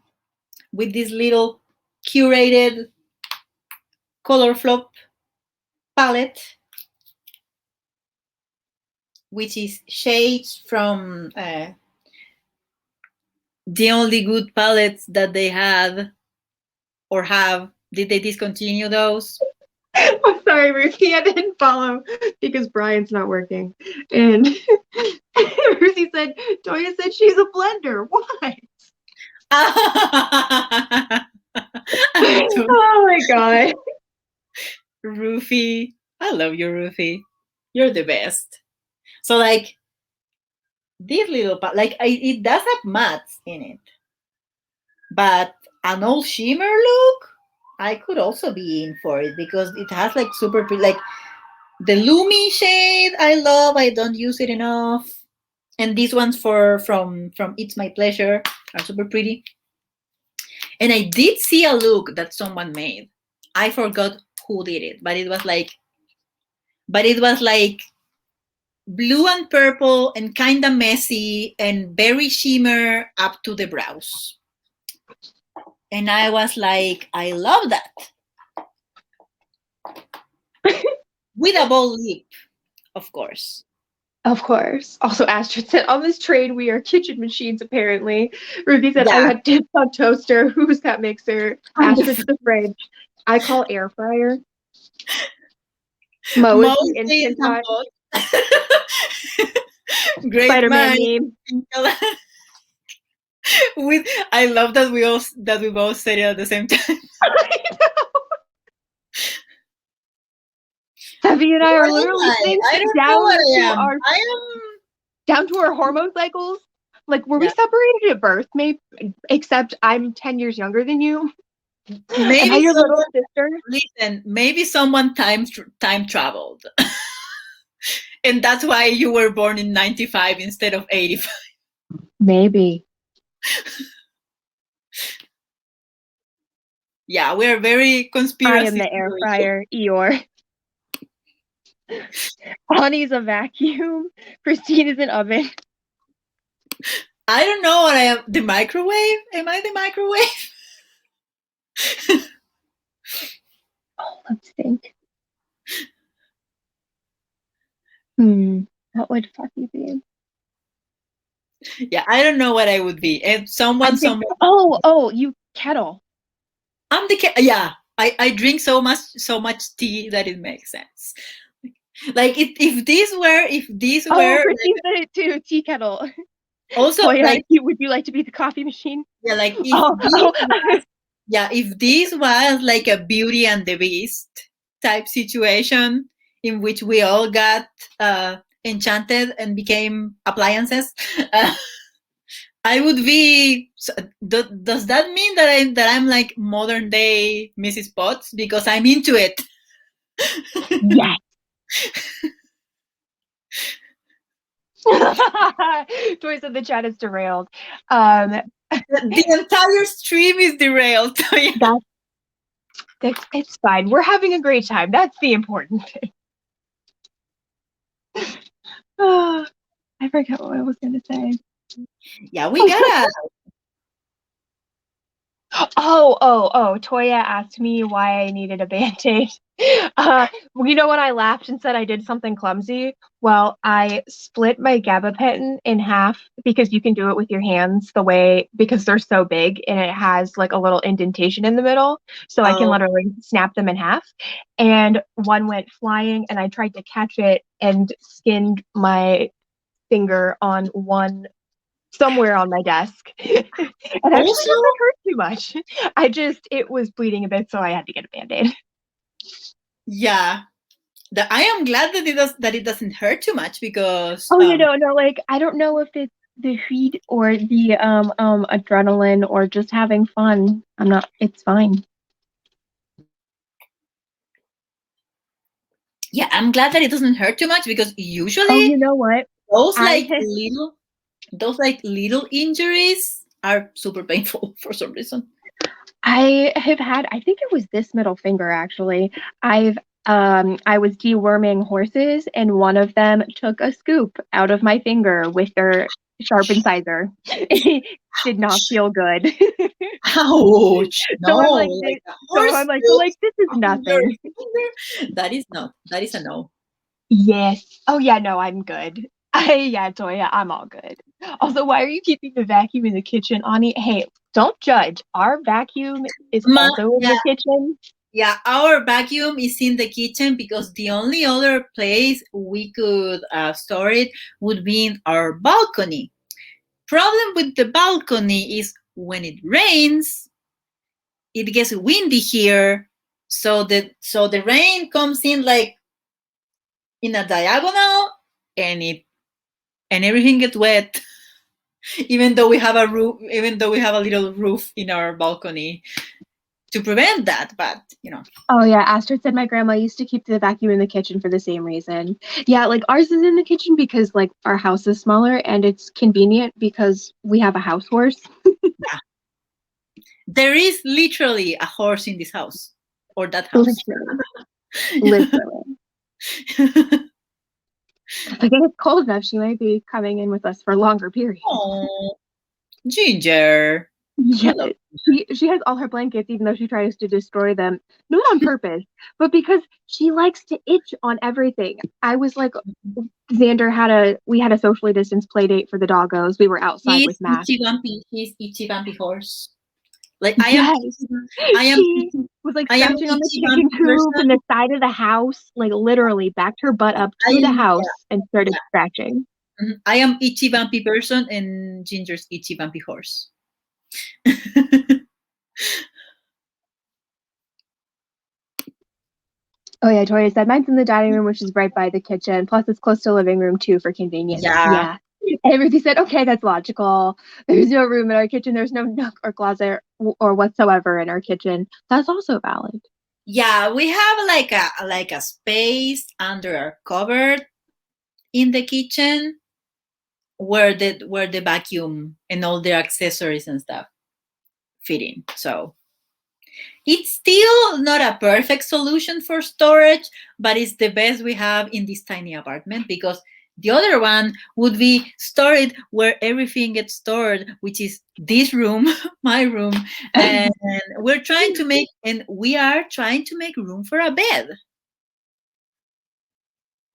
[SPEAKER 1] with this little curated color flop palette, which is shades from the only good palettes that they had or have. Did they discontinue those?
[SPEAKER 2] I'm sorry, Ruthie, I didn't follow because Brian's not working. And Ruthie said, Toya said she's a blender. Why? Oh my god.
[SPEAKER 1] Rufy, I love you, Rufy. You're the best. So, like, this little like, it does have mattes in it, but an all shimmer look, I could also be in for it because it has like super like the Lumi shade. I love. I don't use it enough, and these ones from It's My Pleasure are super pretty. And I did see a look that someone made. I forgot who did it, but it was like blue and purple and kind of messy and very shimmer up to the brows. And I was like, I love that. With a bold lip, of course.
[SPEAKER 2] Of course. Also, Astrid said, on this train, we are kitchen machines, apparently. Ruthie said, I
[SPEAKER 1] Yeah.
[SPEAKER 2] got dibs on toaster. Who's got mixer?
[SPEAKER 1] I'm
[SPEAKER 2] Astrid's the fridge. I call air fryer. Mo is the
[SPEAKER 1] mostly
[SPEAKER 2] Instant
[SPEAKER 1] some
[SPEAKER 2] Pot.
[SPEAKER 1] Great
[SPEAKER 2] Spider-Man
[SPEAKER 1] mind.
[SPEAKER 2] meme.
[SPEAKER 1] With, I love that we both said it at the same time.
[SPEAKER 2] Fefy and I
[SPEAKER 1] What
[SPEAKER 2] are
[SPEAKER 1] am
[SPEAKER 2] literally
[SPEAKER 1] I?
[SPEAKER 2] synced
[SPEAKER 1] I don't know
[SPEAKER 2] down
[SPEAKER 1] what I
[SPEAKER 2] to
[SPEAKER 1] am.
[SPEAKER 2] our
[SPEAKER 1] I am.
[SPEAKER 2] hormone cycles. Like, were we
[SPEAKER 1] Yeah.
[SPEAKER 2] separated at birth? Maybe, except I'm 10 years younger than you. Am I
[SPEAKER 1] Maybe
[SPEAKER 2] your little
[SPEAKER 1] someone,
[SPEAKER 2] sister?
[SPEAKER 1] listen. Maybe someone time traveled, and that's why you were born in 95 instead of 85.
[SPEAKER 2] Maybe.
[SPEAKER 1] Yeah, we're very
[SPEAKER 2] I am
[SPEAKER 1] conspiracy
[SPEAKER 2] the air
[SPEAKER 1] theory.
[SPEAKER 2] fryer, Eeyore. Honey's a vacuum. Christine is an oven.
[SPEAKER 1] I don't know what I am. The microwave? Am I the microwave?
[SPEAKER 2] Oh, let's think. What would Fluffy be?
[SPEAKER 1] Yeah, I don't know what I would be. And someone.
[SPEAKER 2] You kettle.
[SPEAKER 1] I'm the yeah. I drink so much tea that it makes sense. Like, if these
[SPEAKER 2] Oh,
[SPEAKER 1] were
[SPEAKER 2] Christine said it too. Tea kettle.
[SPEAKER 1] also
[SPEAKER 2] Toya,
[SPEAKER 1] like,
[SPEAKER 2] would you like to be the coffee machine?
[SPEAKER 1] yeah, like,
[SPEAKER 2] Oh.
[SPEAKER 1] if this was like a Beauty and the Beast type situation in which we all got enchanted and became appliances, uh, I would be. Does that mean that I'm like modern day Mrs. Potts because I'm into it?
[SPEAKER 2] Yes. Toy said the chat is derailed. Um,
[SPEAKER 1] The entire stream is derailed. Yeah.
[SPEAKER 2] it's fine. We're having a great time. That's the important thing. I forget what I was going to say.
[SPEAKER 1] Yeah, we gotta.
[SPEAKER 2] Toya asked me why I needed a band-aid. You know when I laughed and said I did something clumsy? Well, I split my gabapentin in half because you can do it with your hands because they're so big and it has like a little indentation in the middle. So I can
[SPEAKER 1] Oh,
[SPEAKER 2] literally snap them in half. And one went flying and I tried to catch it and skinned my finger on one somewhere on my desk. It actually
[SPEAKER 1] also,
[SPEAKER 2] doesn't hurt too much. It was bleeding a bit, so I had to get a band-aid.
[SPEAKER 1] yeah. I am glad that it doesn't hurt too much because
[SPEAKER 2] Oh, no, like I don't know if it's the heat or the adrenaline or just having fun. It's fine.
[SPEAKER 1] yeah, I'm glad that it doesn't hurt too much because
[SPEAKER 2] Oh,
[SPEAKER 1] usually
[SPEAKER 2] you know what?
[SPEAKER 1] those
[SPEAKER 2] I
[SPEAKER 1] like little injuries are super painful for some reason.
[SPEAKER 2] I have had, I think it was this middle finger actually. I was deworming horses and one of them took a scoop out of my finger with their sharp incisor. It did not feel good.
[SPEAKER 1] Ouch! No,
[SPEAKER 2] So I'm like,
[SPEAKER 1] like a
[SPEAKER 2] I'm
[SPEAKER 1] horse
[SPEAKER 2] like,
[SPEAKER 1] tooth
[SPEAKER 2] this is
[SPEAKER 1] on your
[SPEAKER 2] nothing.
[SPEAKER 1] finger. That is not. That is a no.
[SPEAKER 2] Yes. Oh yeah, no, I'm good. Yeah, Toya, I'm all good. Also, why are you keeping the vacuum in the kitchen, Ani? Hey, don't judge. Our vacuum is also in
[SPEAKER 1] Yeah,
[SPEAKER 2] the kitchen.
[SPEAKER 1] yeah. Our vacuum is in the kitchen because the only other place we could store it would be in our balcony. Problem with the balcony is when it rains, it gets windy here, so the rain comes in like in a diagonal, and everything gets wet. Even though we have a roof, even though we have a little roof in our balcony to prevent that, but
[SPEAKER 2] Oh yeah, Astrid said my grandma used to keep the vacuum in the kitchen for the same reason. Yeah, like ours is in the kitchen because like our house is smaller and it's convenient because we have a house horse.
[SPEAKER 1] yeah, there is literally a horse in this house or that house.
[SPEAKER 2] Literally. Literally. If I get it cold enough, she might be coming in with us for longer periods.
[SPEAKER 1] Oh, Ginger. I
[SPEAKER 2] Yeah,
[SPEAKER 1] love
[SPEAKER 2] she has all her blankets, even though she tries to destroy them, not on purpose, but because she likes to itch on everything. I was like, we had a socially distanced play date for the doggos. We were outside with masks.
[SPEAKER 1] He's Itchy Bumpy horse. Like
[SPEAKER 2] Yes,
[SPEAKER 1] I am,
[SPEAKER 2] she was like
[SPEAKER 1] I am
[SPEAKER 2] scratching on the
[SPEAKER 1] Itchy
[SPEAKER 2] chicken
[SPEAKER 1] Bumpy
[SPEAKER 2] coop and
[SPEAKER 1] person.
[SPEAKER 2] the side of the house, like literally backed her butt up
[SPEAKER 1] I
[SPEAKER 2] to the
[SPEAKER 1] am,
[SPEAKER 2] house and started scratching.
[SPEAKER 1] yeah. I am Itchy Bumpy person, and Ginger's Itchy Bumpy horse.
[SPEAKER 2] Oh yeah, Tori said mine's in the dining room, which is right by the kitchen. Plus, it's close to living room too for convenience.
[SPEAKER 1] Yeah,
[SPEAKER 2] Yeah. And Ruthie said, "Okay, that's logical. There's no room in our kitchen. There's no nook or closet or whatsoever in our kitchen. That's also valid."
[SPEAKER 1] yeah. We have like a space under our cupboard in the kitchen where the vacuum and all the accessories and stuff fit in. So it's still not a perfect solution for storage, but it's the best we have in this tiny apartment because the other one would be stored where everything gets stored, which is this room, my room, and we are trying to make room for a bed.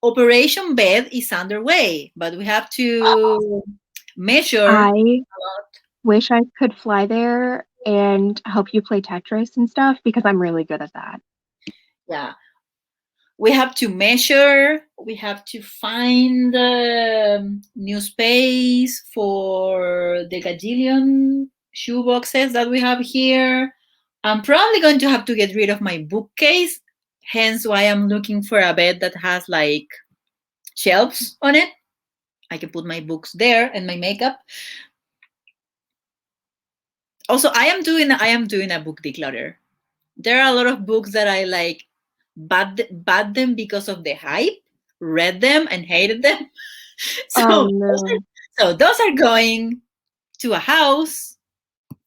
[SPEAKER 1] Operation Bed is underway, but we have to measure.
[SPEAKER 2] I wish I could fly there and help you play Tetris and stuff because I'm really good at that.
[SPEAKER 1] Yeah, we have to measure, we have to find new space for the gajillion shoe boxes that we have here. I'm probably going to have to get rid of my bookcase, hence why I'm looking for a bed that has like shelves on it. I can put my books there and my makeup. Also, I am doing a book declutter. There are a lot of books that I like bought them because of the hype, read them and hated them. So
[SPEAKER 2] Oh
[SPEAKER 1] those
[SPEAKER 2] no.
[SPEAKER 1] those are going to a house,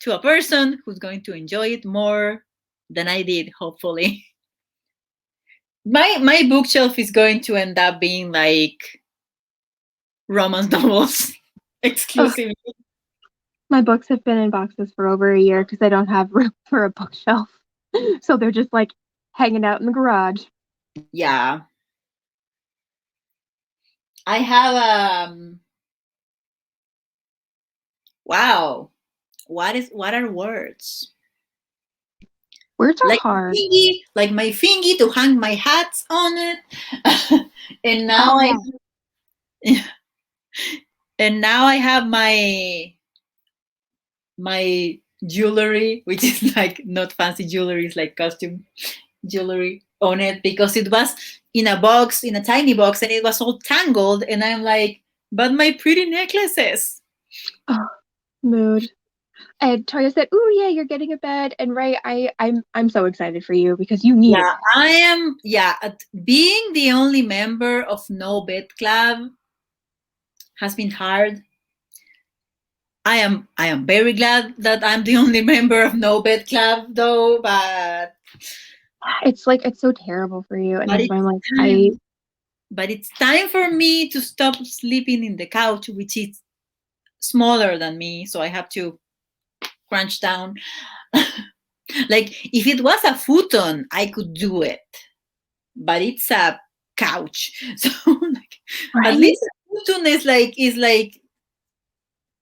[SPEAKER 1] to a person who's going to enjoy it more than I did, hopefully. My bookshelf is going to end up being like romance novels
[SPEAKER 2] Ugh,
[SPEAKER 1] exclusively.
[SPEAKER 2] my books have been in boxes for over a year because I don't have room for a bookshelf. So they're just like hanging out in the garage.
[SPEAKER 1] Yeah. I have wow. What are words?
[SPEAKER 2] Words are
[SPEAKER 1] Like
[SPEAKER 2] hard.
[SPEAKER 1] like my thingy to hang my hats on it. and now
[SPEAKER 2] Oh
[SPEAKER 1] I
[SPEAKER 2] yeah.
[SPEAKER 1] and now I have my jewelry, which is like not fancy jewelry, it's like costume jewelry on it because it was in a box, in a tiny box, and it was all tangled. And I'm like, but my pretty necklaces.
[SPEAKER 2] Oh, mood. And Toya said, "Ooh, yeah, you're getting a bed." And Ray, I'm so excited for you because you need a
[SPEAKER 1] Yeah,
[SPEAKER 2] bed.
[SPEAKER 1] I am. Yeah, being the only member of No Bed Club has been hard. I am very glad that I'm the only member of No Bed Club, though.
[SPEAKER 2] It's like it's so terrible for you, and
[SPEAKER 1] But
[SPEAKER 2] that's why
[SPEAKER 1] it's
[SPEAKER 2] I'm like, I
[SPEAKER 1] time. But it's time for me to stop sleeping in the couch, which is smaller than me, so I have to crunch down. Like if it was a futon, I could do it, but it's a couch. So like, at
[SPEAKER 2] right,
[SPEAKER 1] least a futon is like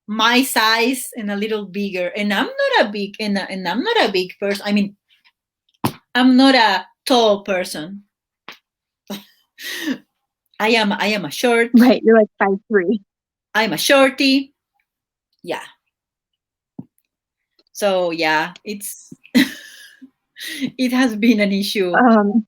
[SPEAKER 1] my size and a little bigger. And I'm not a big and I'm not a big person. I mean, I'm not a tall person. I am a short.
[SPEAKER 2] right. You're like 5'3".
[SPEAKER 1] I'm a shorty. Yeah. So yeah, it's it has been an issue.
[SPEAKER 2] Um,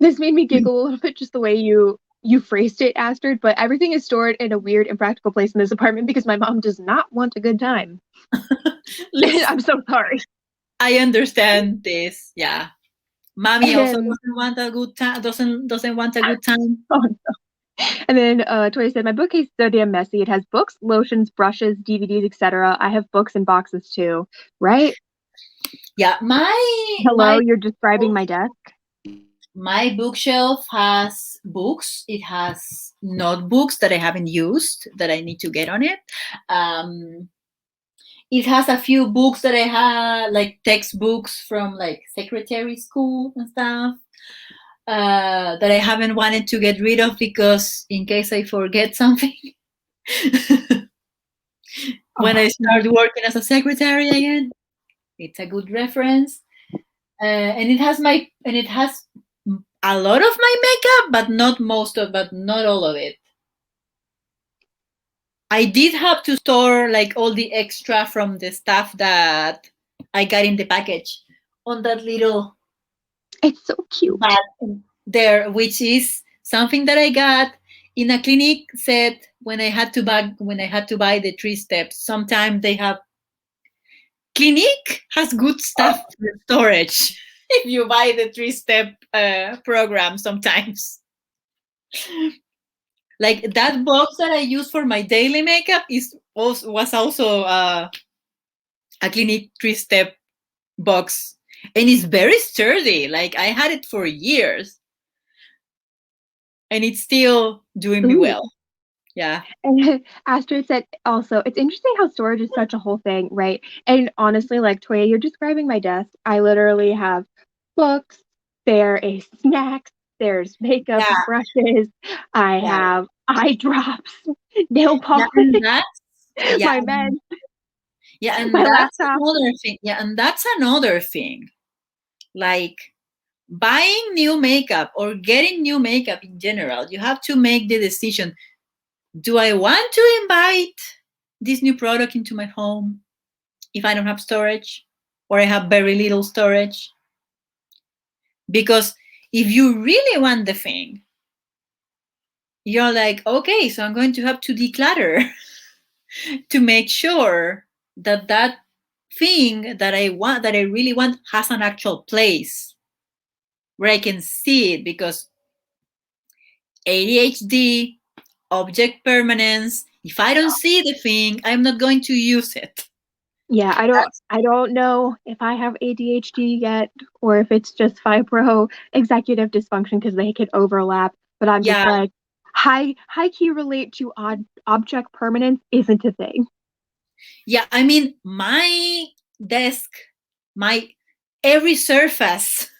[SPEAKER 2] this made me giggle a little bit just the way you phrased it, Astrid. But everything is stored in a weird, impractical place in this apartment because my mom does not want a good time.
[SPEAKER 1] Listen,
[SPEAKER 2] I'm so sorry.
[SPEAKER 1] I understand this. Yeah. Mommy also
[SPEAKER 2] And
[SPEAKER 1] doesn't want a good time. Doesn't want a good time.
[SPEAKER 2] oh, and then Toya said, my bookcase is so damn messy. It has books, lotions, brushes, DVDs, etc. I have books in boxes too. Right?
[SPEAKER 1] Yeah,
[SPEAKER 2] Hello, you're describing my desk.
[SPEAKER 1] my bookshelf has books. It has notebooks that I haven't used that I need to get on it. Um, it has a few books that I had, like textbooks from like secretary school and stuff. That I haven't wanted to get rid of because in case I forget something when
[SPEAKER 2] Oh,
[SPEAKER 1] I start working as a secretary again, it's a good reference. And it has a lot of my makeup, but not all of it. I did have to store like all the extra from the stuff that I got in the package on that little
[SPEAKER 2] it's so cute.
[SPEAKER 1] bag there, which is something that I got in a clinic set when I had to buy the 3 steps. Sometimes they have clinic has good stuff for storage if you buy the 3 step program sometimes. Like that box that I use for my daily makeup was also a clinic 3 step box, and it's very sturdy. Like I had it for years and it's still doing me
[SPEAKER 2] Ooh.
[SPEAKER 1] well. Yeah.
[SPEAKER 2] And Astrid said also, it's interesting how storage is such a whole thing, right? And honestly, like Toya, you're describing my desk. I literally have books, there is snacks, there's makeup,
[SPEAKER 1] Yeah.
[SPEAKER 2] brushes, I
[SPEAKER 1] Yeah.
[SPEAKER 2] have eye drops, nail
[SPEAKER 1] Yeah,
[SPEAKER 2] polish,
[SPEAKER 1] and that's yeah,
[SPEAKER 2] my meds,
[SPEAKER 1] yeah, and
[SPEAKER 2] my
[SPEAKER 1] that's
[SPEAKER 2] laptop.
[SPEAKER 1] another thing. Yeah, and that's another thing. Like buying new makeup or getting new makeup in general, you have to make the decision. Do I want to invite this new product into my home if I don't have storage or I have very little storage? Because if you really want the thing, you're like, okay, so I'm going to have to declutter to make sure that thing that I want, that I really want, has an actual place where I can see it, because ADHD, object permanence, if I don't see the thing, I'm not going to use it.
[SPEAKER 2] Yeah,
[SPEAKER 1] That's,
[SPEAKER 2] I don't know if I have ADHD yet or if it's just fibro executive dysfunction because they could overlap, but I'm just
[SPEAKER 1] yeah,
[SPEAKER 2] like high key relate to object permanence isn't a thing.
[SPEAKER 1] yeah. I mean, my desk, my every surface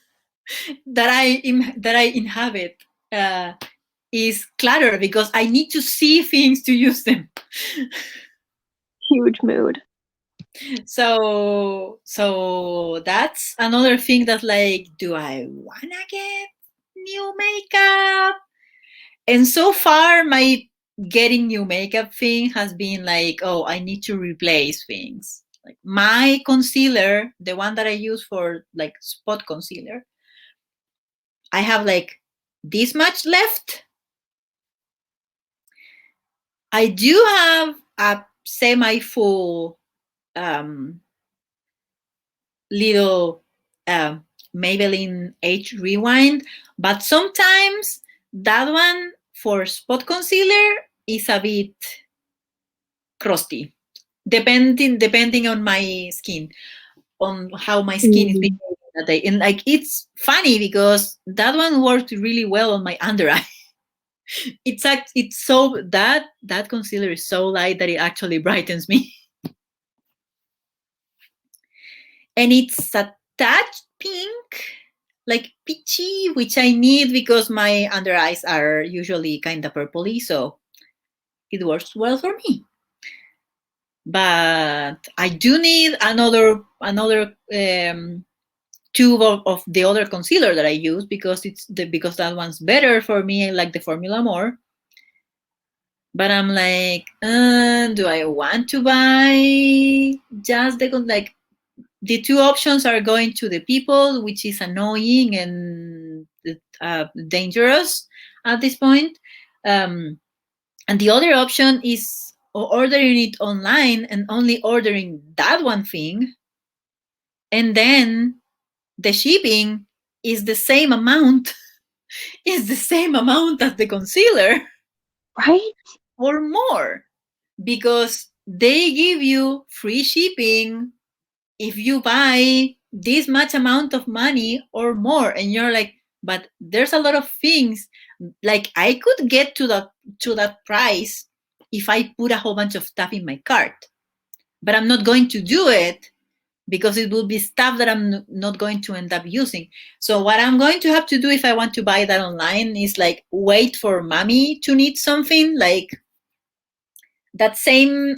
[SPEAKER 1] that I inhabit uh, is clutter, because I need to see things to use them.
[SPEAKER 2] Huge mood.
[SPEAKER 1] So that's another thing, that like, do I wanna get new makeup? And so far, my getting new makeup thing has been like, oh, I need to replace things. Like my concealer, the one that I use for like spot concealer, I have like this much left. I do have a semi full um, little Maybelline Age Rewind, but sometimes that one for spot concealer is a bit crusty, depending on my skin, on how my skin is
[SPEAKER 2] Mm.
[SPEAKER 1] behaving that day. And like, it's funny because that one worked really well on my under eye. It's so that concealer is so light that it actually brightens me. And it's a touch pink, like peachy, which I need because my under eyes are usually kind of purpley, so it works well for me. But I do need another tube of the other concealer that I use, because because that one's better for me. I like the formula more. But I'm like, do I want to buy just the two options are going to the people, which is annoying and dangerous at this point. Um, and the other option is ordering it online and only ordering that one thing, and then the shipping is the same amount, is the same amount as the concealer
[SPEAKER 2] Right?
[SPEAKER 1] or more, because they give you free shipping if you buy this much amount of money or more. And you're like, but there's a lot of things, like I could get to that price if I put a whole bunch of stuff in my cart, but I'm not going to do it, because it will be stuff that I'm not going to end up using. So what I'm going to have to do if I want to buy that online is like wait for mommy to need something, like that same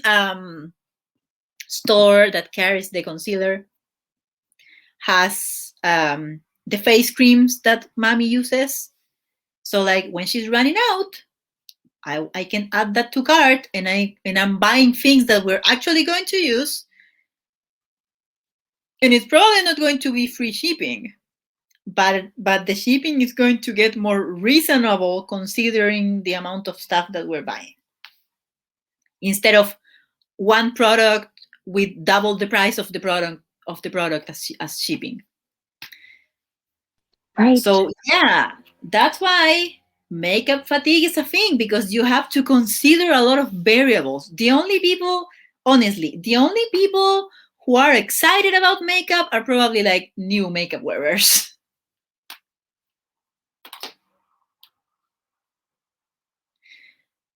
[SPEAKER 1] store that carries the concealer has the face creams that mommy uses. So like when she's running out, I can add that to cart, and I'm buying things that we're actually going to use, and it's probably not going to be free shipping, but the shipping is going to get more reasonable considering the amount of stuff that we're buying, instead of one product with double the price of the product as shipping.
[SPEAKER 2] Right.
[SPEAKER 1] So yeah, that's why makeup fatigue is a thing, because you have to consider a lot of variables. Honestly, the only people who are excited about makeup are probably like new makeup wearers.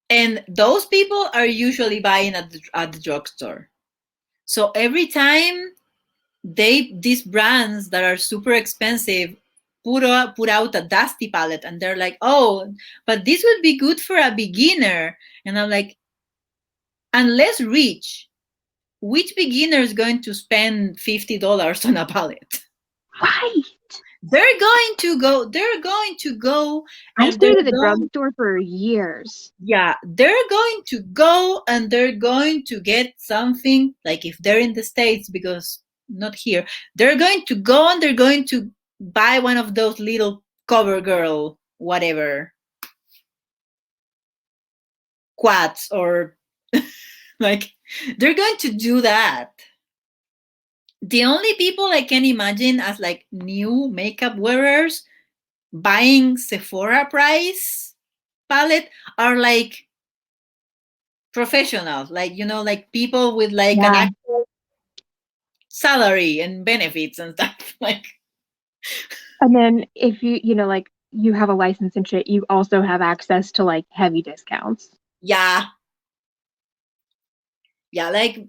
[SPEAKER 1] And those people are usually buying at the drugstore. So every time these brands that are super expensive put out a dusty palette, and they're like, oh, but this would be good for a beginner. And I'm like, unless rich, which beginner is going to spend $50 on a palette?
[SPEAKER 2] Right.
[SPEAKER 1] They're going to go
[SPEAKER 2] I
[SPEAKER 1] and they're
[SPEAKER 2] stayed at the
[SPEAKER 1] going
[SPEAKER 2] drugstore for years.
[SPEAKER 1] yeah, they're going to go and they're going to get something, like if they're in the States, because not here, they're going to go and they're going to buy one of those little CoverGirl, whatever, quads, or like, they're going to do that. the only people I can imagine as like new makeup wearers buying Sephora price palette are like professionals, like like people with like an
[SPEAKER 2] Yeah.
[SPEAKER 1] actual salary and benefits and stuff. Like,
[SPEAKER 2] And then if like you have a license and shit, you also have access to like heavy discounts.
[SPEAKER 1] yeah, yeah, like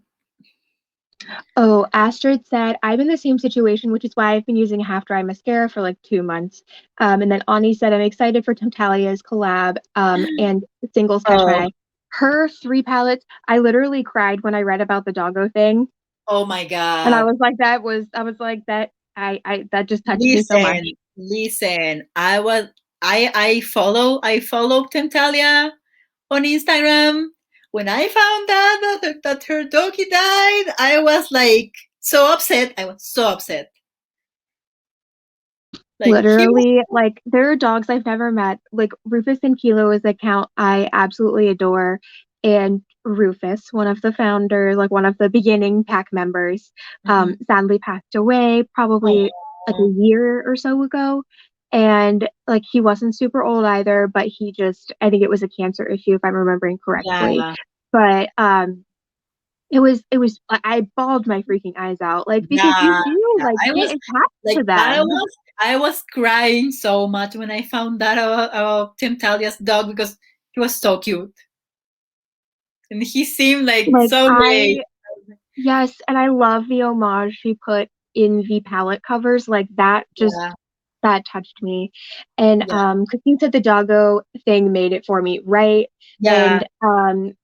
[SPEAKER 2] Oh, Astrid said, I'm in the same situation, which is why I've been using half dry mascara for like 2 months. And then Ani said, I'm excited for Totalia's collab and singles catch my
[SPEAKER 1] oh,
[SPEAKER 2] eye. Her 3 palettes, I literally cried when I read about the doggo thing.
[SPEAKER 1] oh my
[SPEAKER 2] And I
[SPEAKER 1] god.
[SPEAKER 2] was like, I was like, that just touched me so much.
[SPEAKER 1] Listen. I follow Tentalia on Instagram. When I found out that her doggy died, I was like so upset. I was so upset. Like he was.
[SPEAKER 2] Literally, like there are dogs I've never met. Like Rufus and Kilo is an account I absolutely adore. And Rufus, one of the founders, like one of the beginning pack members,
[SPEAKER 1] Mhm.
[SPEAKER 2] sadly passed away probably like a
[SPEAKER 1] Oh,
[SPEAKER 2] year or so ago. And like he wasn't super old either, but he just I think it was a cancer issue if I'm remembering correctly.
[SPEAKER 1] yeah,
[SPEAKER 2] But it was I bawled my freaking eyes out like because you
[SPEAKER 1] yeah,
[SPEAKER 2] do
[SPEAKER 1] yeah.
[SPEAKER 2] like
[SPEAKER 1] I
[SPEAKER 2] get
[SPEAKER 1] was
[SPEAKER 2] attached
[SPEAKER 1] like,
[SPEAKER 2] to them.
[SPEAKER 1] I was crying so much when I found out about Tim Talia's dog because he was so cute and he seemed like
[SPEAKER 2] Like
[SPEAKER 1] so great.
[SPEAKER 2] yes, and I love the homage she put in the palette covers. Like that just
[SPEAKER 1] Yeah,
[SPEAKER 2] that touched me. And
[SPEAKER 1] yeah,
[SPEAKER 2] Christine said the doggo thing made it for me, right?
[SPEAKER 1] yeah.
[SPEAKER 2] And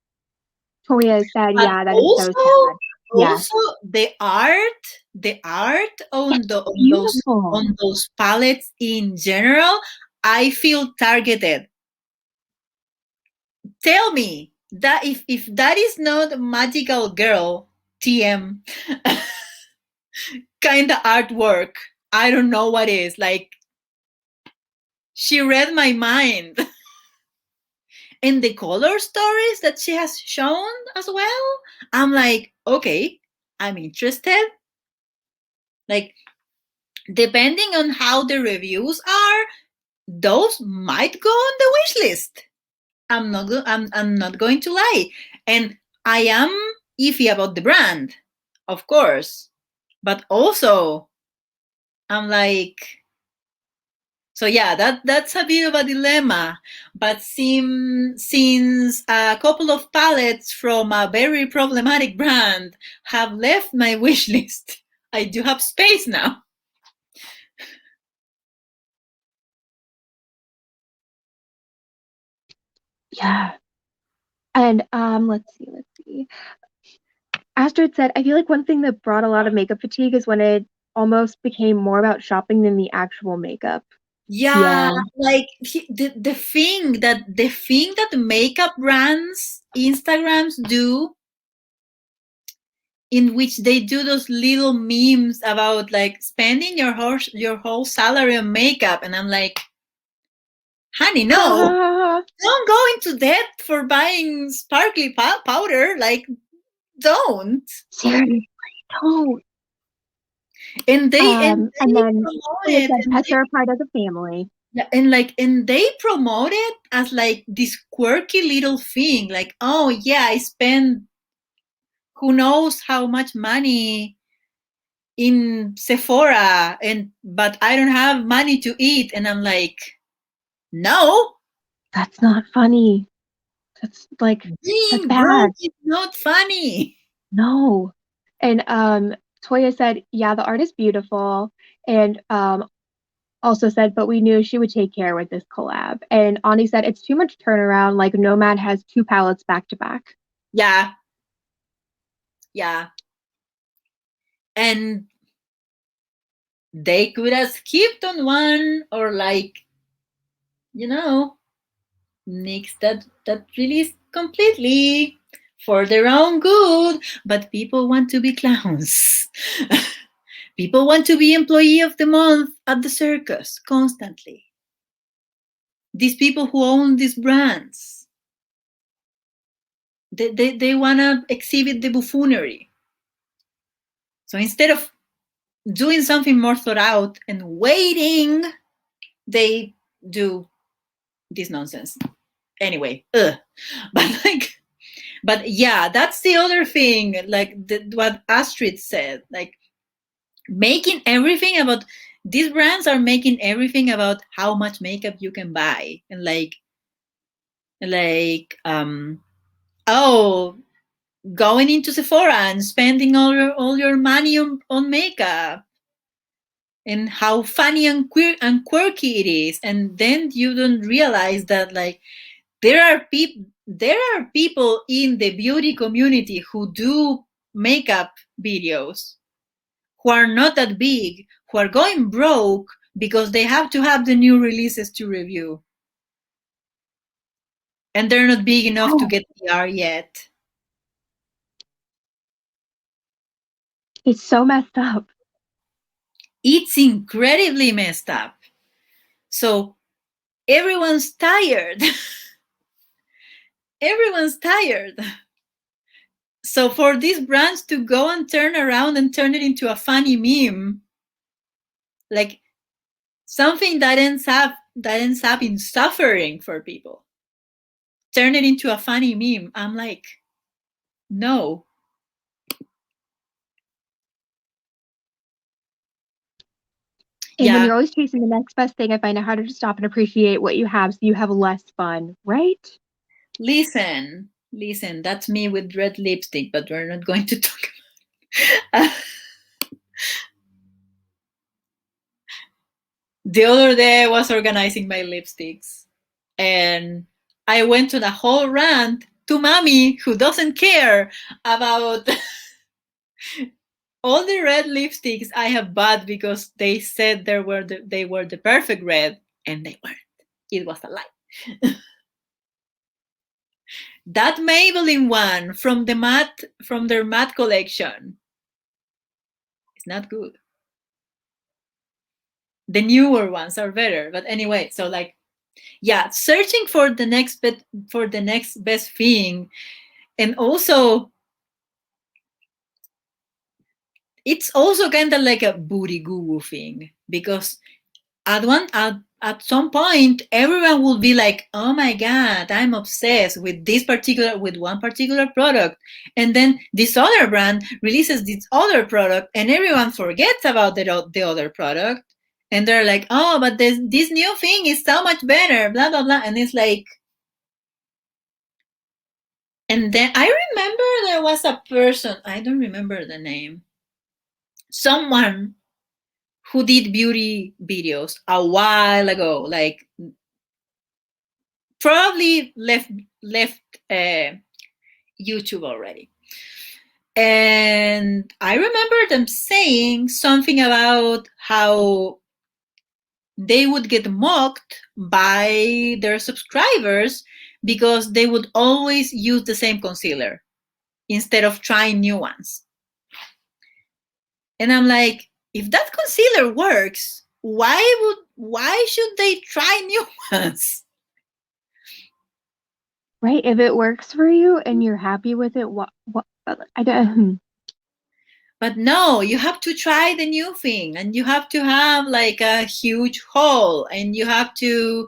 [SPEAKER 2] Toya said,
[SPEAKER 1] But
[SPEAKER 2] yeah, that is so
[SPEAKER 1] also,
[SPEAKER 2] sad. Yes.
[SPEAKER 1] also the art on
[SPEAKER 2] It's
[SPEAKER 1] the
[SPEAKER 2] beautiful.
[SPEAKER 1] on those palettes in general, I feel targeted. Tell me that if that is not magical girl TM kind of artwork, I don't know what is. Like, she read my mind. And the color stories that she has shown as well, I'm like, okay, I'm interested. Like, depending on how the reviews are, those might go on the wish list. I'm not going to lie. And I am iffy about the brand, of course. But also, I'm like, so yeah, that's a bit of a dilemma. But since a couple of palettes from a very problematic brand have left my wish list, I do have space now.
[SPEAKER 2] Yeah. And let's see. Astrid said, I feel like one thing that brought a lot of makeup fatigue is when it almost became more about shopping than the actual makeup.
[SPEAKER 1] Yeah,
[SPEAKER 2] Yeah.
[SPEAKER 1] like the thing that makeup brands Instagrams do, in which they do those little memes about like spending your whole salary on makeup, and I'm like, honey, no, don't go into debt for buying sparkly powder. Like, don't.
[SPEAKER 2] Seriously, don't.
[SPEAKER 1] And
[SPEAKER 2] And
[SPEAKER 1] they
[SPEAKER 2] then
[SPEAKER 1] promote
[SPEAKER 2] Toya
[SPEAKER 1] it,
[SPEAKER 2] said pets are a part of the family.
[SPEAKER 1] yeah, and they promote it as like this quirky little thing. Like, oh yeah, I spend who knows how much money in Sephora, and but I don't have money to eat, and I'm like, no,
[SPEAKER 2] That's not funny. That's like that's
[SPEAKER 1] being
[SPEAKER 2] bad.
[SPEAKER 1] broke is not funny.
[SPEAKER 2] No. And Toya said, yeah, the art is beautiful. And also said, but we knew she would take care with this collab. And Ani said, it's too much turnaround. Like Nomad has 2 palettes back to back.
[SPEAKER 1] Yeah, yeah, and they could have skipped on one, or like, you know, nix that release completely for their own good. But people want to be clowns. People want to be employee of the month at the circus constantly. These people who own these brands, they want to exhibit the buffoonery. So instead of doing something more thought out and waiting, they do this nonsense. Anyway, but like, but yeah, that's the other thing. Like what Astrid said, like making everything about these brands are making everything about how much makeup you can buy, and like oh, going into Sephora and spending all your money on makeup, and how funny and quirky it is, and then you don't realize that like there are people in the beauty community who do makeup videos who are not that big, who are going broke because they have to have the new releases to review, and they're not big enough to
[SPEAKER 2] Oh,
[SPEAKER 1] get PR yet.
[SPEAKER 2] it's so messed up.
[SPEAKER 1] It's incredibly messed up. So everyone's tired. Everyone's tired. So for these brands to go and turn around and turn it into a funny meme, like something that ends up in suffering for people, turn it into a funny meme. I'm like, no.
[SPEAKER 2] And when
[SPEAKER 1] Yeah,
[SPEAKER 2] you're always chasing the next best thing, I find it harder to stop and appreciate what you have so you have less fun, right?
[SPEAKER 1] listen, that's me with red lipstick, but we're not going to talk about. The other day I was organizing my lipsticks, and I went to the whole rant to mommy who doesn't care about all the red lipsticks I have bought because they said they were the perfect red, and they weren't. It was a lie. That Maybelline one from their matte collection is not good. The newer ones are better, but anyway, so like, yeah, searching for the next best thing, and also it's also kind of like a booty goo thing, because at some point everyone will be like, oh my god, I'm obsessed with one particular product, and then this other brand releases this other product and everyone forgets about the other product, and they're like, oh, but this new thing is so much better, blah blah blah, and it's like, and then I remember there was a person, I don't remember the name, someone who did beauty videos a while ago, like probably left uh, YouTube already. And I remember them saying something about how they would get mocked by their subscribers because they would always use the same concealer instead of trying new ones. And I'm like, if that concealer works, why should they try new ones?
[SPEAKER 2] Right? If it works for you and you're happy with it, what, I don't,
[SPEAKER 1] But no, you have to try the new thing, and you have to have like a huge haul, and you have to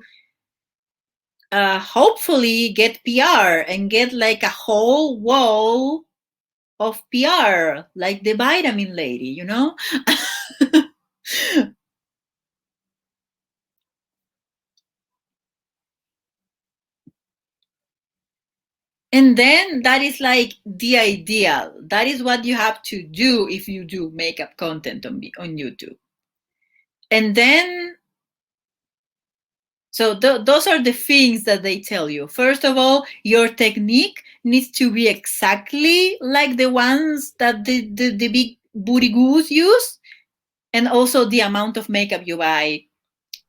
[SPEAKER 1] hopefully get PR and get like a whole wall of PR, like the vitamin lady, you know? And then that is like the ideal. That is what you have to do if you do makeup content on YouTube. And then, so those are the things that they tell you. First of all, your technique needs to be exactly like the ones that the big booty goose use, and also the amount of makeup you buy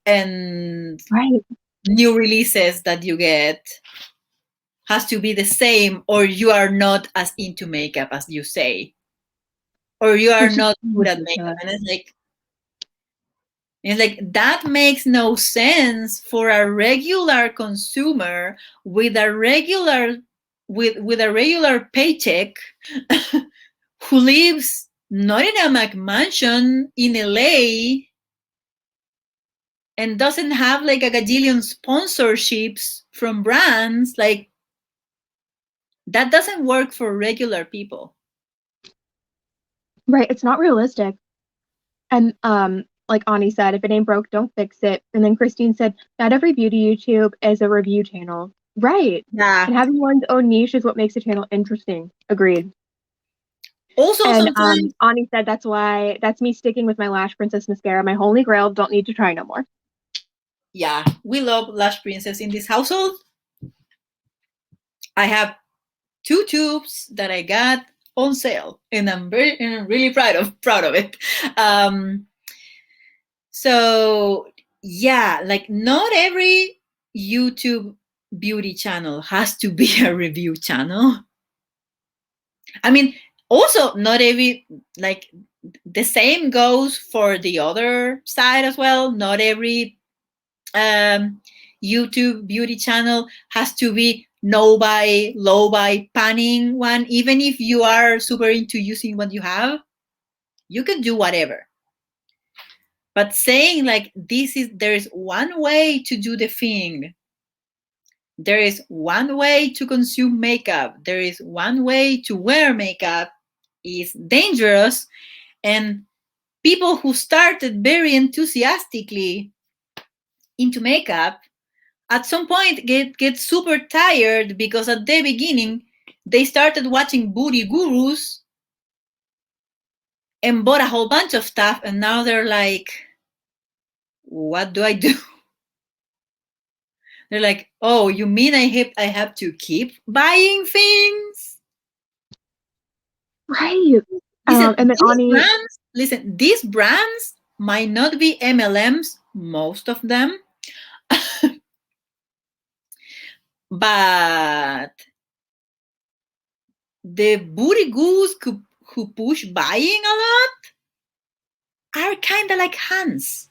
[SPEAKER 1] and
[SPEAKER 2] right?
[SPEAKER 1] new releases that you get has to be the same, or you are not as into makeup as you say, or you are
[SPEAKER 2] Which is
[SPEAKER 1] not good at makeup.
[SPEAKER 2] ridiculous.
[SPEAKER 1] And it's like that makes no sense for a regular consumer with a regular with a regular paycheck who lives not in a McMansion in LA, and doesn't have like a gajillion sponsorships from brands. Like, that doesn't work for regular people.
[SPEAKER 2] Right. It's not realistic. And like Ani said, if it ain't broke, don't fix it. And then Christine said, not every beauty YouTube is a review channel. Right.
[SPEAKER 1] Yeah.
[SPEAKER 2] And having one's own niche is what makes a channel interesting. Agreed.
[SPEAKER 1] Also,
[SPEAKER 2] And
[SPEAKER 1] sometimes,
[SPEAKER 2] Ani said that's me sticking with my Lash Princess mascara. My holy grail, don't need to try no more.
[SPEAKER 1] yeah, we love Lash Princess in this household. I have 2 tubes that I got on sale, and I'm really proud of it. Um, so yeah, like not every YouTube beauty channel has to be a review channel. I mean, also not every, like, the same goes for the other side as well. Not every YouTube beauty channel has to be no buy, low buy, panning one. Even if you are super into using what you have, you can do whatever. But saying like there is one way to do the thing, there is one way to consume makeup, there is one way to wear makeup, is dangerous. And people who started very enthusiastically into makeup at some point get super tired, because at the beginning they started watching booty gurus and bought a whole bunch of stuff, and now they're like, what do I do? They're like, oh, you mean I have to keep buying things?
[SPEAKER 2] Right.
[SPEAKER 1] Listen,
[SPEAKER 2] And then Ani,
[SPEAKER 1] these brands might not be MLMs, most of them, but the booty gurus who push buying a lot are kind of like Hans.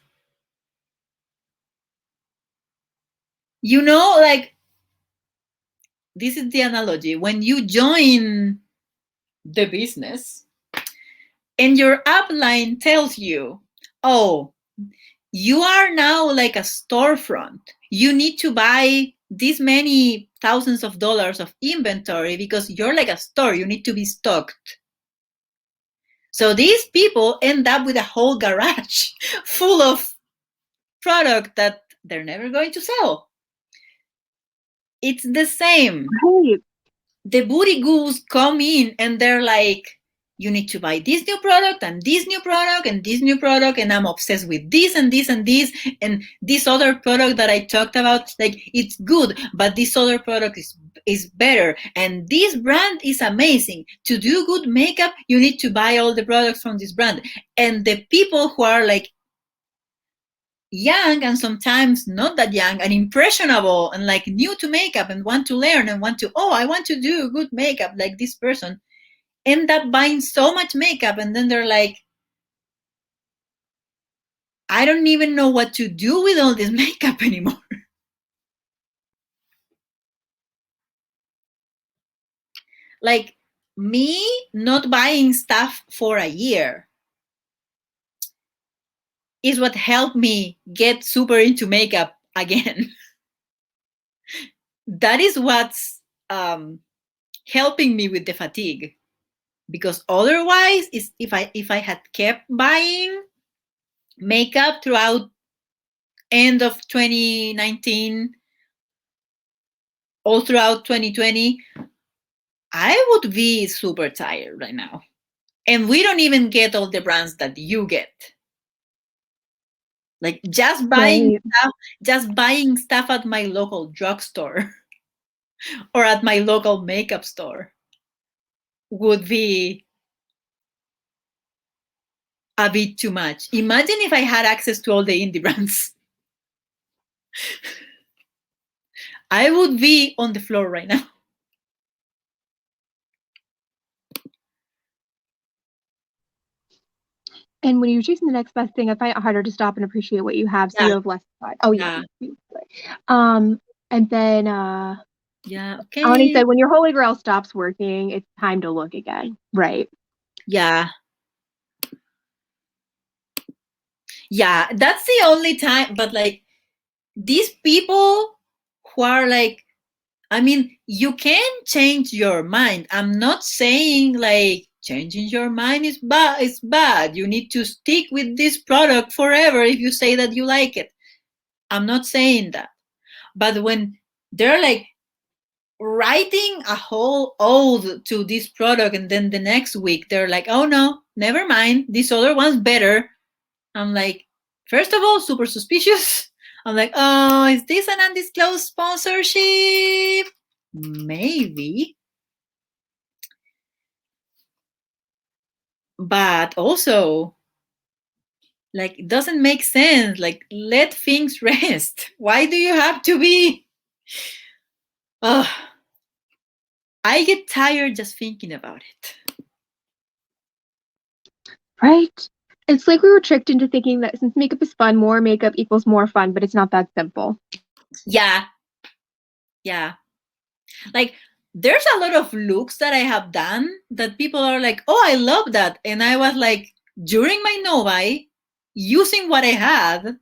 [SPEAKER 1] You know, like, this is the analogy. When you join the business and your upline tells you, oh, you are now like a storefront. You need to buy this many thousands of dollars of inventory because you're like a store. You need to be stocked. So these people end up with a whole garage full of product that they're never going to sell. It's the same.
[SPEAKER 2] right.
[SPEAKER 1] The booty ghouls come in and they're like, you need to buy this new product and this new product and this new product, and I'm obsessed with this and this and this, and this other product that I talked about, like, it's good, but this other product is better, and this brand is amazing. To do good makeup, you need to buy all the products from this brand. And the people who are like young and sometimes not that young and impressionable and like new to makeup and want to learn and want to, oh, I want to do good makeup like this person, end up buying so much makeup, and then they're like, I don't even know what to do with all this makeup anymore. Like, me not buying stuff for a year is what helped me get super into makeup again. That is what's helping me with the fatigue, because otherwise, is if I had kept buying makeup throughout end of 2019, all throughout 2020, I would be super tired right now. And we don't even get all the brands that you get. Like,
[SPEAKER 2] Right.
[SPEAKER 1] just buying stuff at my local drugstore or at my local makeup store would be a bit too much. Imagine if I had access to all the indie brands. I would be on the floor right now.
[SPEAKER 2] And when you're chasing the next best thing, I find it harder to stop and appreciate what you have, so
[SPEAKER 1] Yeah.
[SPEAKER 2] you have less time. Oh yeah. And then
[SPEAKER 1] Yeah.
[SPEAKER 2] Ani
[SPEAKER 1] Okay.
[SPEAKER 2] said, when your holy grail stops working, it's time to look again. Right.
[SPEAKER 1] Yeah. Yeah, that's the only time. But like these people who are like, I mean, you can change your mind. I'm not saying like changing your mind is bad. It's bad. You need to stick with this product forever if you say that you like it. I'm not saying that. But when they're like writing a whole ode to this product and then the next week they're like, oh no, never mind, this other one's better. I'm like, first of all, super suspicious. I'm like, oh, is this an undisclosed sponsorship? Maybe. But also, like, it doesn't make sense. Like, let things rest. Why do you have to be? Oh, I get tired just thinking about it.
[SPEAKER 2] Right? It's like we were tricked into thinking that since makeup is fun, more makeup equals more fun, but it's not that simple.
[SPEAKER 1] Yeah. Yeah. Like, there's a lot of looks that I have done that people are like, oh, I love that. And I was like, during my Novi, using what I had,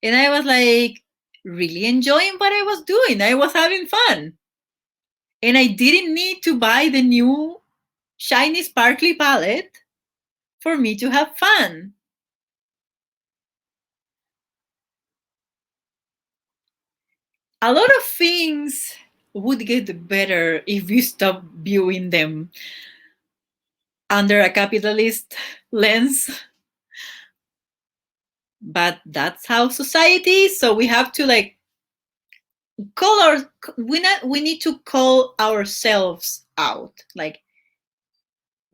[SPEAKER 1] and I was like, really enjoying what I was doing. I was having fun. And I didn't need to buy the new shiny sparkly palette for me to have fun. A lot of things would get better if we stop viewing them under a capitalist lens, but that's how society is. So we have to like call our we need to call ourselves out. Like,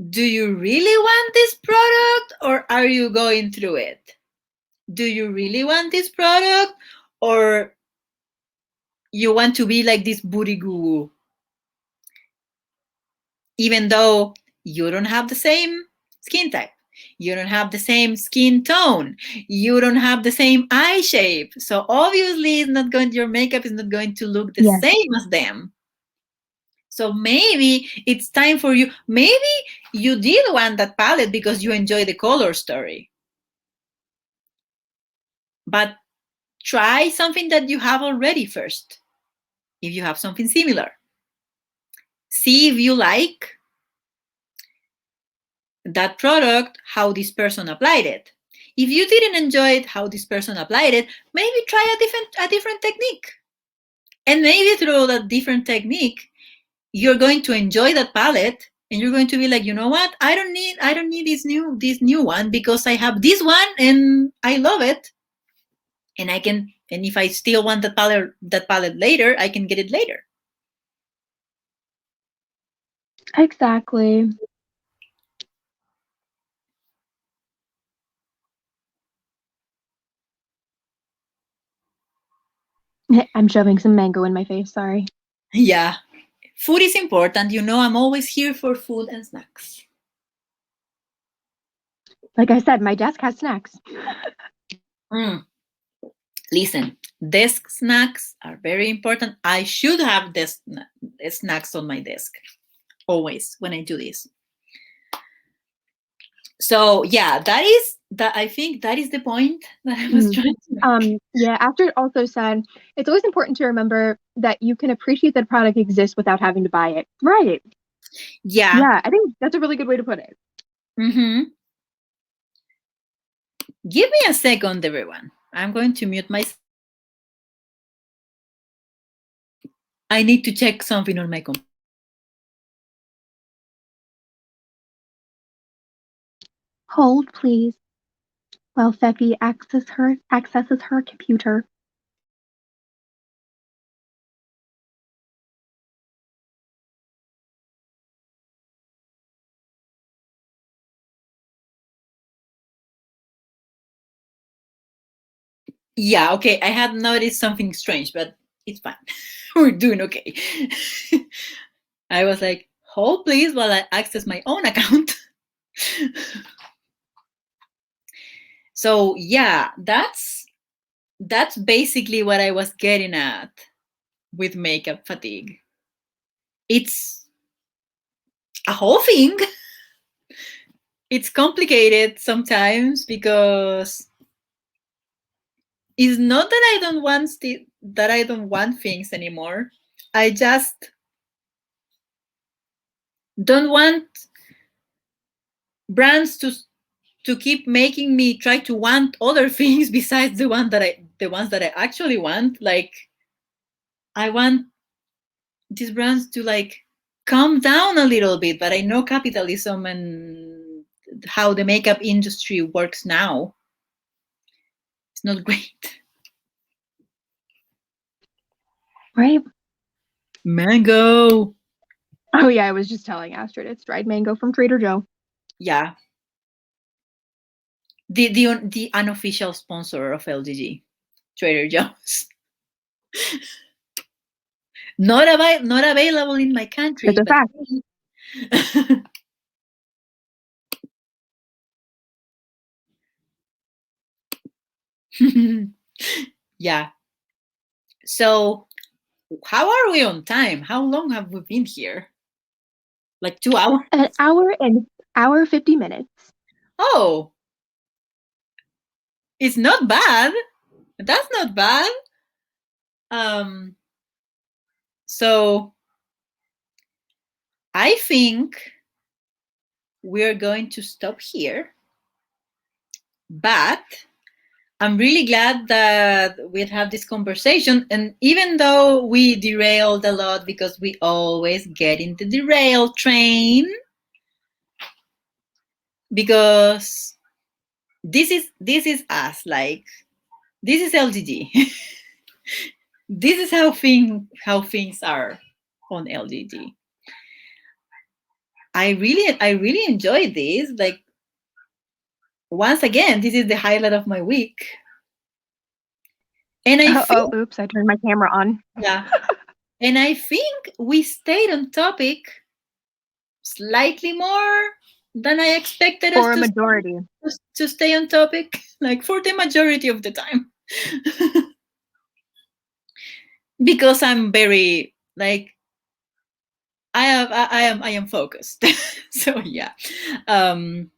[SPEAKER 1] do you really want this product or are you going through it? Do you really want this product or you want to be like this booty goo, even though you don't have the same skin type, you don't have the same skin tone, you don't have the same eye shape, so obviously it's not going, your makeup is not going to look the
[SPEAKER 2] Yes.
[SPEAKER 1] same as them. So maybe it's time for you, maybe you did want that palette because you enjoy the color story, but try something that you have already first. If you have something similar, see if you like that product, how this person applied it. If you didn't enjoy it, how this person applied it, maybe try a different technique. And maybe through that different technique, you're going to enjoy that palette and you're going to be like, you know what? I don't need this new one because I have this one and I love it. And I can, and if I still want that palette later, I can get it later.
[SPEAKER 2] Exactly. I'm shoving some mango in my face, sorry.
[SPEAKER 1] Yeah. Food is important. You know, I'm always here for food and snacks.
[SPEAKER 2] Like I said, my desk has snacks.
[SPEAKER 1] Mm. Listen, desk snacks are very important. I should have desk snacks on my desk always when I do this. So yeah, that is that. I think that is the point that I was trying to make.
[SPEAKER 2] Yeah, after it also said, it's always important to remember that you can appreciate that a product exists without having to buy it. Right.
[SPEAKER 1] Yeah.
[SPEAKER 2] Yeah, I think that's a really good way to put it.
[SPEAKER 1] Mm-hmm. Give me a second, everyone. I'm going to mute myself. I need to check something on my computer.
[SPEAKER 2] Hold, please, while Fefy accesses her computer.
[SPEAKER 1] Yeah, okay. I had noticed something strange, but it's fine. We're doing okay. I was like, hold please while I access my own account. So yeah, that's basically what I was getting at with makeup fatigue. It's a whole thing. It's complicated sometimes because It's not that I don't want things anymore. I just don't want brands to keep making me try to want other things besides the ones that I actually want. Like, I want these brands to like calm down a little bit, but I know capitalism and how the makeup industry works now. It's not great.
[SPEAKER 2] Right.
[SPEAKER 1] Mango.
[SPEAKER 2] Oh yeah, I was just telling Astrid it's dried mango from Trader Joe.
[SPEAKER 1] Yeah. The unofficial sponsor of LGG, Trader Joe's. Not available in my country,
[SPEAKER 2] It's a
[SPEAKER 1] but
[SPEAKER 2] fact.
[SPEAKER 1] yeah. So, how are we on time? How long have we been here? Like 2 hours?
[SPEAKER 2] An hour and hour 50 minutes.
[SPEAKER 1] Oh, it's not bad. That's not bad. Um, so I think we're going to stop here, but I'm really glad that we'd have this conversation. And even though we derailed a lot because we always get in the derail train, because this is us, like this is LGG. This is how things are on LGG. I really enjoyed this. Like, once again, this is the highlight of my week. And I
[SPEAKER 2] Oh,
[SPEAKER 1] think,
[SPEAKER 2] oops, I turned my camera on.
[SPEAKER 1] yeah, and I think we stayed on topic slightly more than I expected us
[SPEAKER 2] For a majority.
[SPEAKER 1] to stay on topic, like for the majority of the time. Because I'm very like I am focused. So yeah. Um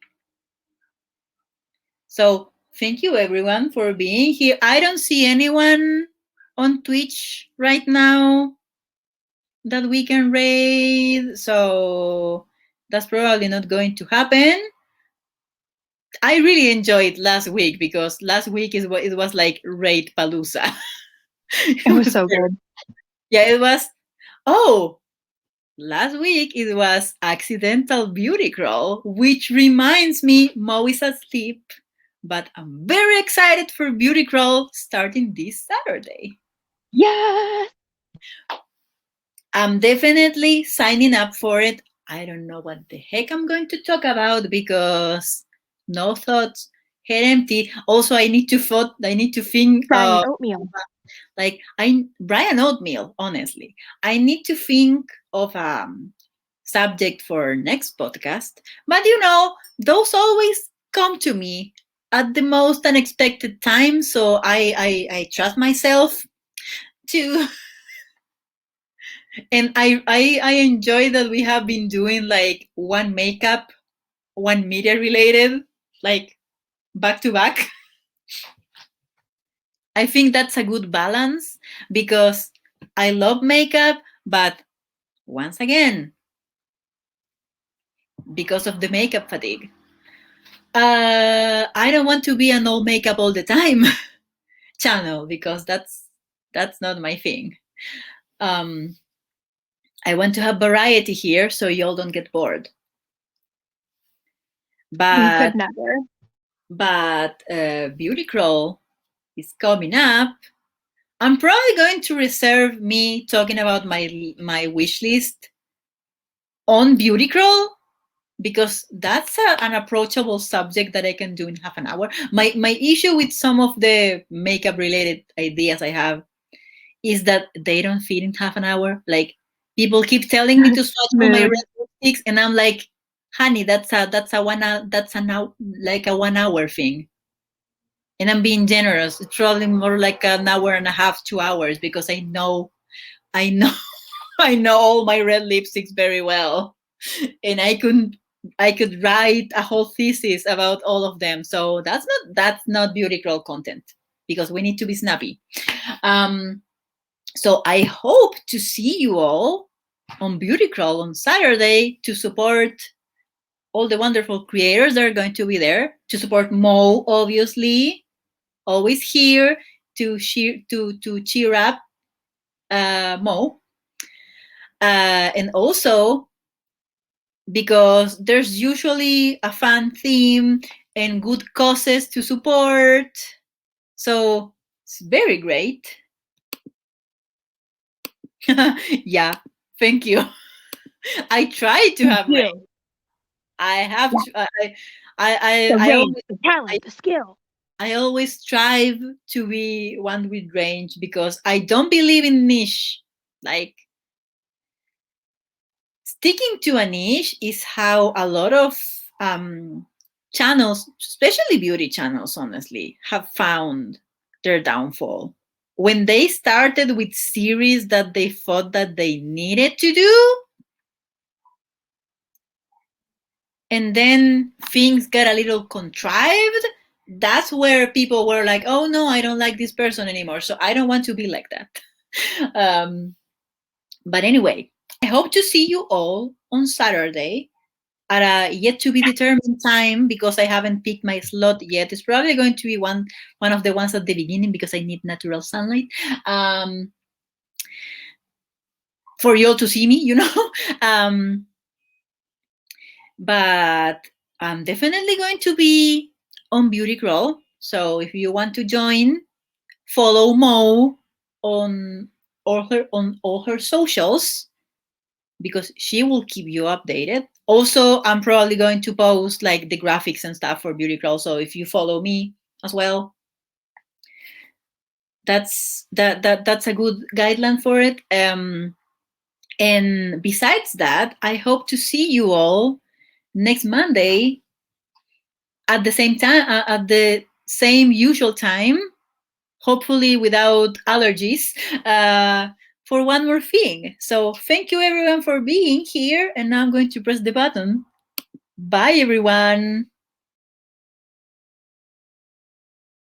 [SPEAKER 1] so thank you everyone for being here. I don't see anyone on Twitch right now that we can raid, so that's probably not going to happen. I really enjoyed last week because last week is what it was like raid palooza.
[SPEAKER 2] It was so good.
[SPEAKER 1] Yeah, it was. Oh, last week it was accidental beauty crawl, which reminds me Mo is asleep, but I'm very excited for beauty crawl starting this Saturday.
[SPEAKER 2] Yes.
[SPEAKER 1] I'm definitely signing up for it. I don't know what the heck I'm going to talk about because no thoughts, head empty. Also, I need to think
[SPEAKER 2] Brian oatmeal.
[SPEAKER 1] like I Brian Oatmeal, honestly. I need to think of a subject for next podcast, but those always come to me at the most unexpected time. So I trust myself to, and I enjoy that we have been doing like one makeup, one media related, like back to back. I think that's a good balance because I love makeup, but once again, because of the makeup fatigue. I don't want to be an all makeup all the time channel because that's not my thing. Um, I want to have variety here so y'all don't get bored.
[SPEAKER 2] We
[SPEAKER 1] But
[SPEAKER 2] could never.
[SPEAKER 1] Beauty Crawl is coming up. I'm probably going to reserve me talking about my wish list on Beauty Crawl because that's an approachable subject that I can do in half an hour. My issue with some of the makeup related ideas I have is that they don't fit in half an hour. Like, people keep telling me to swatch all my
[SPEAKER 2] Mood.
[SPEAKER 1] red lipsticks, and I'm like, honey, that's a 1 hour, that's an hour, like a 1 hour thing. And I'm being generous. It's probably more like an hour and a half, 2 hours, because I know, I know all my red lipsticks very well, and I could write a whole thesis about all of them. So that's not beauty crawl content because we need to be snappy. So I hope to see you all on Beauty Crawl on Saturday to support all the wonderful creators that are going to be there, to support Mo, obviously, always here to cheer up Mo, and also because there's usually a fun theme and good causes to support, so it's very great. Yeah, thank you. I try to have
[SPEAKER 2] You.
[SPEAKER 1] range. I have
[SPEAKER 2] Yeah.
[SPEAKER 1] to.
[SPEAKER 2] The
[SPEAKER 1] I
[SPEAKER 2] range,
[SPEAKER 1] always
[SPEAKER 2] the talent,
[SPEAKER 1] I,
[SPEAKER 2] the skill.
[SPEAKER 1] I always strive to be one with range because I don't believe in niche. Like sticking to a niche is how a lot of channels, especially beauty channels, honestly, have found their downfall. When they started with series that they thought that they needed to do, and then things got a little contrived, that's where people were like, oh no, I don't like this person anymore, so I don't want to be like that. But anyway, I hope to see you all on Saturday at a yet to be determined time because I haven't picked my slot yet. It's probably going to be one of the ones at the beginning because I need natural sunlight, for you all to see me, you know. um, but I'm definitely going to be on Beauty Crawl. So if you want to join, follow Mo on all her socials because she will keep you updated. Also, I'm probably going to post like the graphics and stuff for Beauty Crawl. So if you follow me as well, that's a good guideline for it. And besides that, I hope to see you all next Monday at the same time, at the same usual time, hopefully without allergies, for one more thing. So thank you everyone for being here, and now I'm going to press the button. Bye everyone.